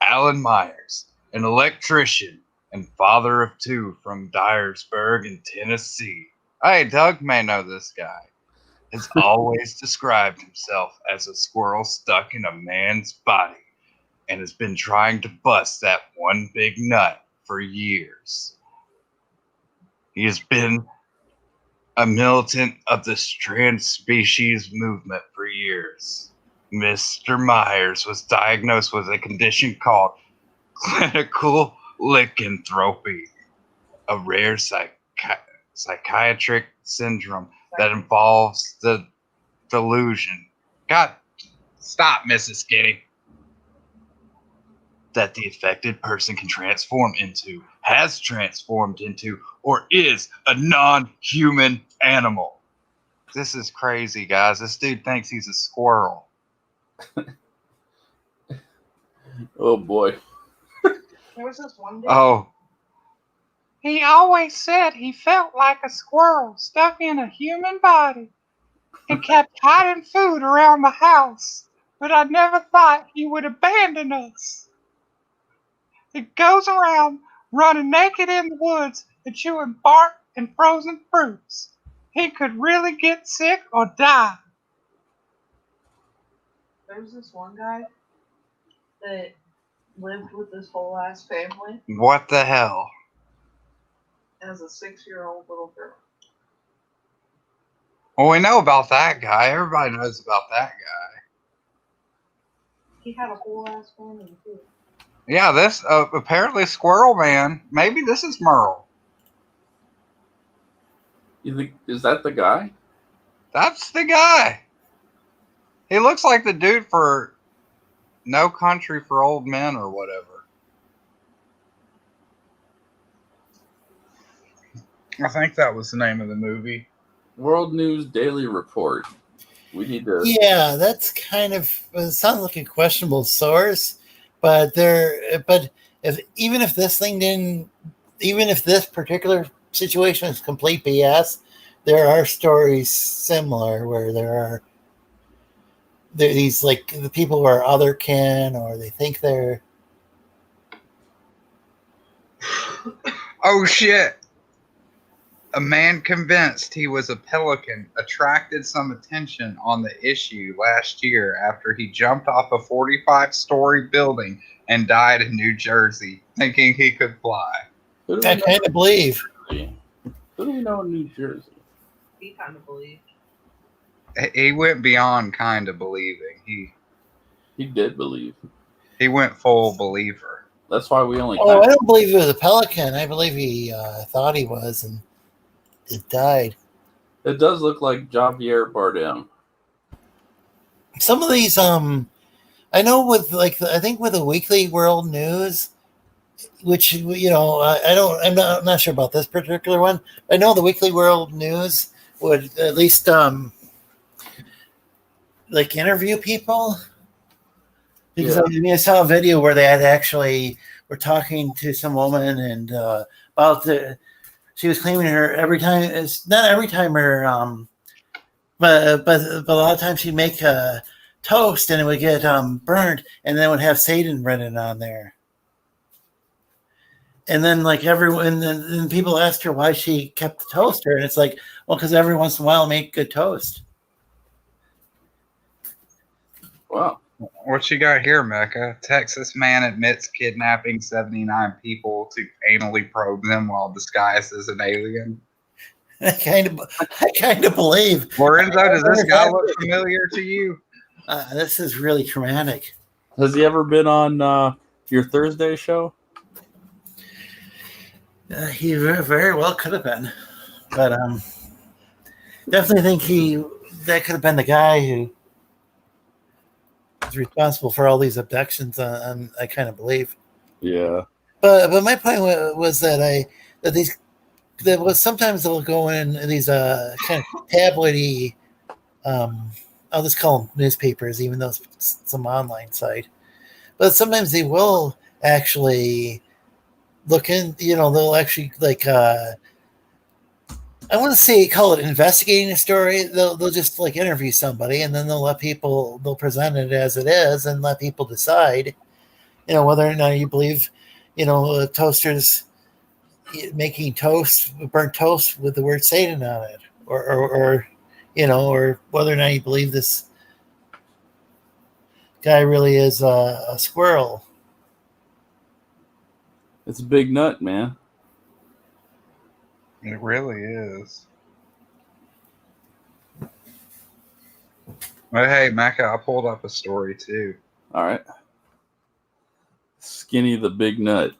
Alan Myers, an electrician and father of two from Dyersburg in Tennessee. Hey, Doug may know this guy. Has always described himself as a squirrel stuck in a man's body and has been trying to bust that one big nut for years. He has been a militant of the trans species movement for years. Mr. Myers was diagnosed with a condition called clinical lycanthropy, a rare psychiatric syndrome that involves the delusion. God, stop, Mrs. Skinny. That the affected person can transform into, has transformed into, or is a non-human animal. This is crazy, guys. This dude thinks he's a squirrel. Oh boy. There was this one day. Oh. He always said he felt like a squirrel stuck in a human body and kept hiding food around the house, but I never thought he would abandon us. He goes around running naked in the woods and chewing bark and frozen fruits. He could really get sick or die. There was this one guy that lived with this whole ass family What the hell? as a 6-year-old little girl. Well, we know about that guy. Everybody knows about that guy. He had a whole ass family too. Yeah, this apparently Squirrel Man. Maybe this is Merle. You think is that the guy? That's the guy. He looks like the dude for No Country for Old Men or whatever. I think that was the name of the movie. World News Daily Report. We need to. Yeah, that's kind of it sounds like a questionable source, but even if this particular situation is complete BS, there are stories similar where there these the people who are otherkin or they think they're. Oh shit. A man convinced he was a pelican attracted some attention on the issue last year after he jumped off a 45-story building and died in New Jersey, thinking he could fly. I kind of believe. Who do we know in New Jersey? He kind of believed. He went beyond kind of believing. He did believe. He went full believer. That's why we only. Oh, I don't believe he was a pelican. I believe he thought he was and it died. It does look like Javier Bardem. Some of these, I know with I think with the Weekly World News, which I'm not sure about this particular one. I know the Weekly World News would at least interview people Because Yeah. I saw a video where they had actually were talking to some woman and about she was claiming her every time. It's not every time her but a lot of times she'd make toast and it would get burned, and then it would have Satan written on there. And then like everyone, then people asked her why she kept the toaster, and it's like, well, because every once in a while I make good toast. Wow. What you got here, Mecca? Texas man admits kidnapping 79 people to anally probe them while disguised as an alien. I kind of believe. Lorenzo, does this guy look familiar to you? This is really traumatic. Has he ever been on your Thursday show? He very well could have been, but definitely think that could have been the guy who is responsible for all these abductions. I kind of believe. Yeah. But my point was that sometimes they'll go in these kind of tabloidy, I'll just call them newspapers, even though it's some online site. But sometimes they will actually look in. They'll actually I want to say call it investigating a story. They'll just like interview somebody, and then they'll present it as it is, and let people decide, whether or not you believe, toasters making burnt toast with the word Satan on it, or whether or not you believe this guy really is a squirrel. It's a big nut, man. It really is. But hey, Mecca, I pulled up a story too. All right. Skinny the big nut.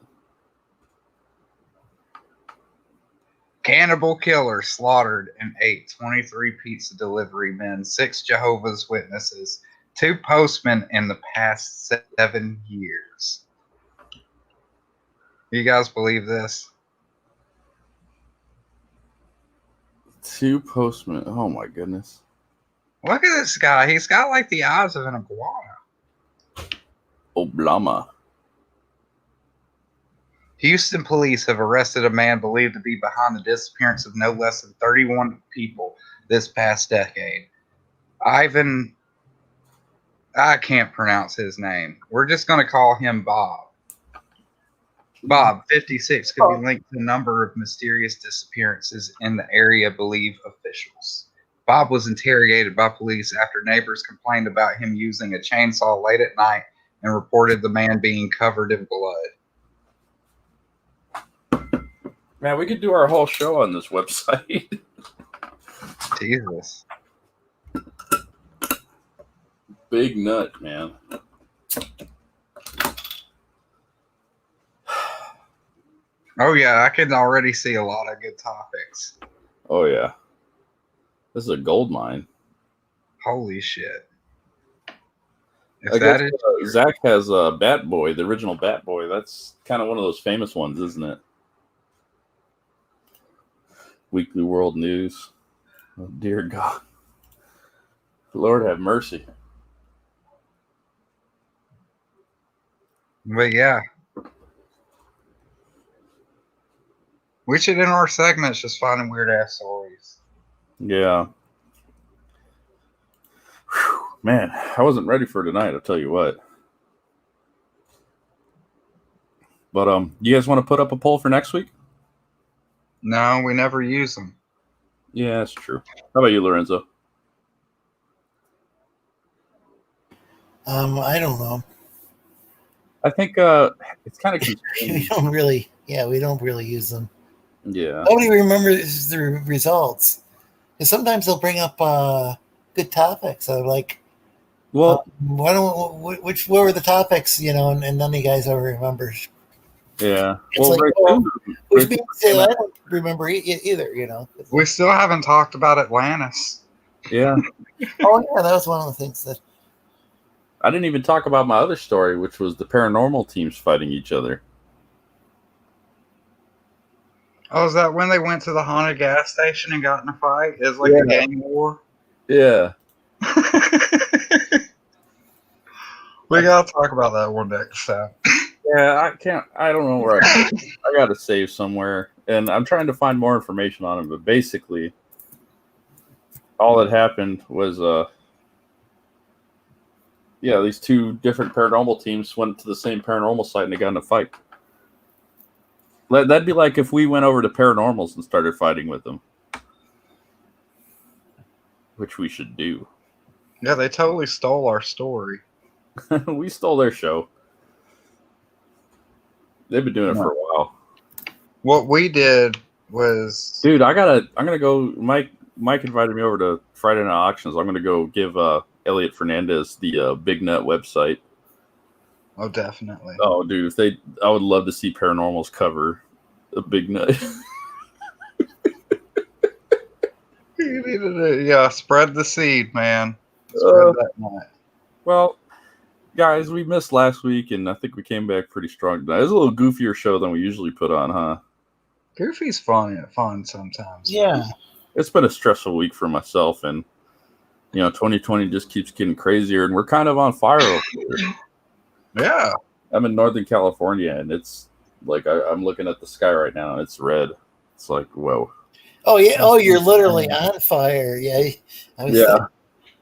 Cannibal killer slaughtered and ate 23 pizza delivery men, 6 Jehovah's Witnesses, 2 postmen in the past 7 years. You guys believe this? 2 postmen. Oh my goodness. Look at this guy. He's got like the eyes of an iguana. Oblama. Houston police have arrested a man believed to be behind the disappearance of no less than 31 people this past decade. Ivan, I can't pronounce his name. We're just going to call him Bob. Bob, 56, could be linked to a number of mysterious disappearances in the area, believe officials. Bob was interrogated by police after neighbors complained about him using a chainsaw late at night and reported the man being covered in blood. Man, we could do our whole show on this website. Jesus. Big nut, man. Oh, yeah, I can already see a lot of good topics. Oh, yeah. This is a gold mine. Holy shit. I guess, Zach has Bat Boy, the original Bat Boy. That's kind of one of those famous ones, isn't it? Weekly World News. Oh, dear God. Lord have mercy. But yeah. We should end our segments just finding weird ass stories. Yeah. Whew, man, I wasn't ready for tonight, I'll tell you what. But you guys want to put up a poll for next week? No, we never use them. Yeah, that's true. How about you, Lorenzo? I don't know. I think it's kind of we don't really use them. Yeah. Nobody remembers the results. Because sometimes they'll bring up good topics. I'm like, well, what were the topics, and none of you guys ever remembers. Yeah. It's which means I don't remember either, We still haven't talked about Atlantis. Yeah. Oh, yeah, that was one of the things that... I didn't even talk about my other story, which was the paranormal teams fighting each other. Oh, is that when they went to the haunted gas station and got in a fight? It was like a gang war? Yeah. We gotta talk about that one next time. Yeah, I can't. I don't know where I got to save somewhere, and I'm trying to find more information on it. But basically, all that happened was, these two different paranormal teams went to the same paranormal site and they got in a fight. That'd be like if we went over to paranormals and started fighting with them, which we should do. Yeah, they totally stole our story. We stole their show. They've been doing it for a while. What we did was, Dude, I'm gonna go. Mike invited me over to Friday Night Auctions. I'm gonna go give Elliot Fernandez the Big Nut website. oh, definitely. Oh, dude, I would love to see Paranormal's cover a Big Nut. You needed to, spread the seed, man. Spread that nut. Well, guys, we missed last week, and I think we came back pretty strong tonight. It was a little goofier show than we usually put on, huh? Goofy's fun sometimes. Yeah. It's been a stressful week for myself, and 2020 just keeps getting crazier, and we're kind of on fire over here. Yeah. I'm in Northern California, and it's like I'm looking at the sky right now, and it's red. It's like, whoa. Oh yeah. Oh, you're literally on fire. Yeah.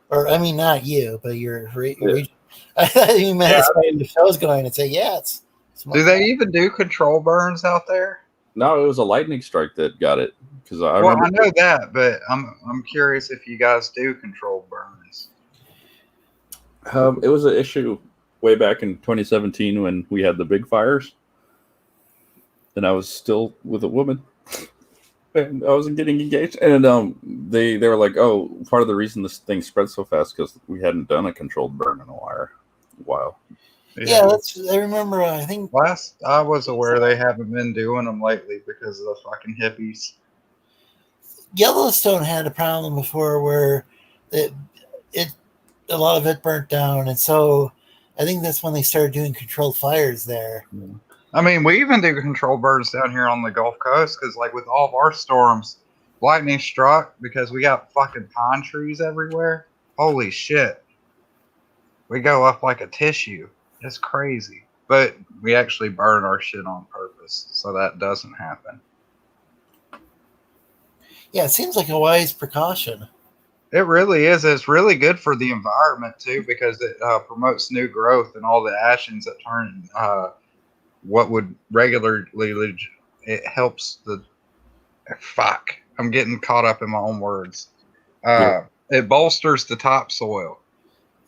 Or I mean, not you, but you're. I thought you meant as the show's going and say, yeah, it's. Do they even do control burns out there? No, it was a lightning strike that got it. Because I know that, but I'm curious if you guys do control burns. It was an issue way back in 2017 when we had the big fires, and I was still with a woman, and I wasn't getting engaged. And they were like, "Oh, part of the reason this thing spread so fast because we hadn't done a controlled burn in a while." Yeah, I remember. I think last I was aware they haven't been doing them lately because of the fucking hippies. Yellowstone had a problem before where a lot of it burnt down, and so I think that's when they started doing controlled fires there. I mean, we even do controlled burns down here on the Gulf Coast because, like, with all of our storms, lightning struck because we got fucking pine trees everywhere. Holy shit. We go up like a tissue. It's crazy. But we actually burn our shit on purpose so that doesn't happen. Yeah, it seems like a wise precaution. It really is. It's really good for the environment, too, because it promotes new growth and all the ashens that turn what would regularly... It helps the... Fuck. I'm getting caught up in my own words. It bolsters the topsoil.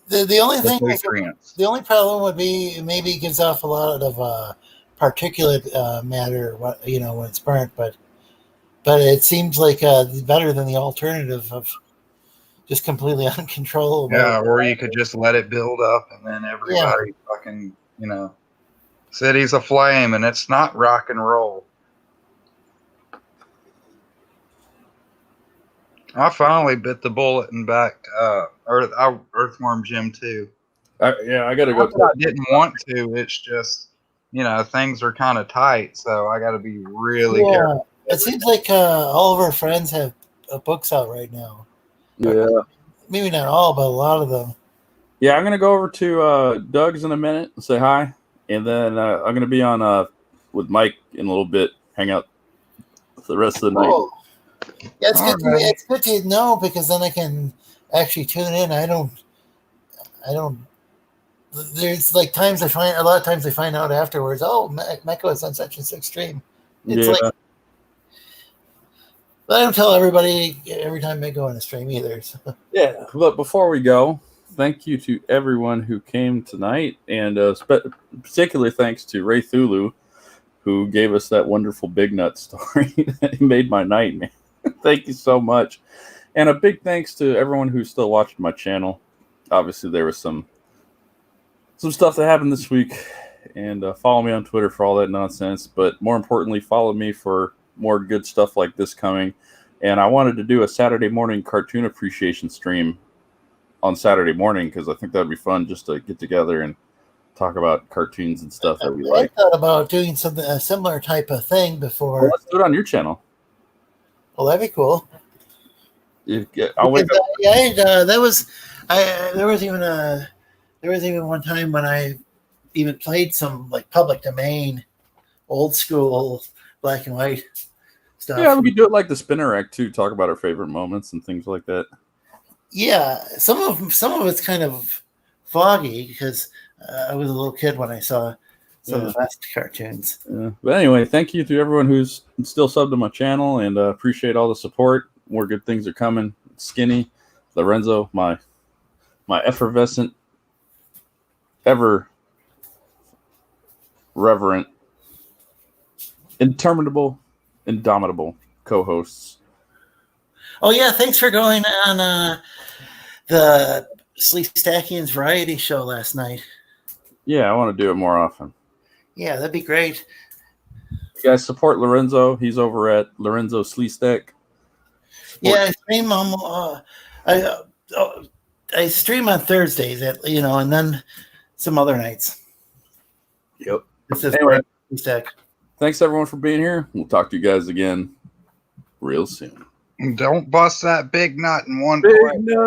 The only thing, the only problem would be maybe it gives off a lot of particulate matter, when it's burnt. But it seems like better than the alternative of just completely uncontrollable. Yeah, or you could just let it build up, and then everybody fucking, city's aflame, and it's not rock and roll. I finally bit the bullet and backed Earthworm Jim too. I got to go. I didn't want to. It's just, things are kind of tight, so I got to be really careful. It seems like all of our friends have books out right now. Yeah. Maybe not all, but a lot of them. Yeah, I'm going to go over to Doug's in a minute and say hi. And then I'm going to be on with Mike in a little bit, hang out for the rest of the night. Yeah, it's good to know because then I can actually tune in. I don't. There's like a lot of times I find out afterwards. Oh, Mecca was on such and such stream. It's like, but I don't tell everybody every time I go on a stream either. So. Yeah, but before we go, thank you to everyone who came tonight, and particular thanks to Ray Thulu, who gave us that wonderful Big Nut story. It made my night, man. Thank you so much. And a big thanks to everyone who's still watching my channel. Obviously, there was some stuff that happened this week. And follow me on Twitter for all that nonsense. But more importantly, follow me for more good stuff like this coming. And I wanted to do a Saturday morning cartoon appreciation stream on Saturday morning because I think that would be fun just to get together and talk about cartoons and stuff that we like. I thought about doing a similar type of thing before. Well, let's do it on your channel. Well, that'd be cool. I'll wake up. There There was even one time when I even played some like public domain, old school black and white stuff. Yeah, we could do it like the spinner rack too. Talk about our favorite moments and things like that. Yeah, some of it's kind of foggy because I was a little kid when I saw some of the best cartoons. Yeah. But anyway, thank you to everyone who's still subbed to my channel, and appreciate all the support. More good things are coming. Skinny, Lorenzo, my effervescent, ever reverent, interminable, indomitable co-hosts. Oh yeah, thanks for going on the Sleestackians variety show last night. Yeah, I want to do it more often. Yeah, that'd be great. You guys support Lorenzo. He's over at Lorenzo Sleestack. Yeah, I stream I stream on Thursdays and then some other nights. Yep. This is Anyway, Sleestack. thanks everyone for being here. We'll talk to you guys again real soon. Don't bust that big nut in one Big place. nut.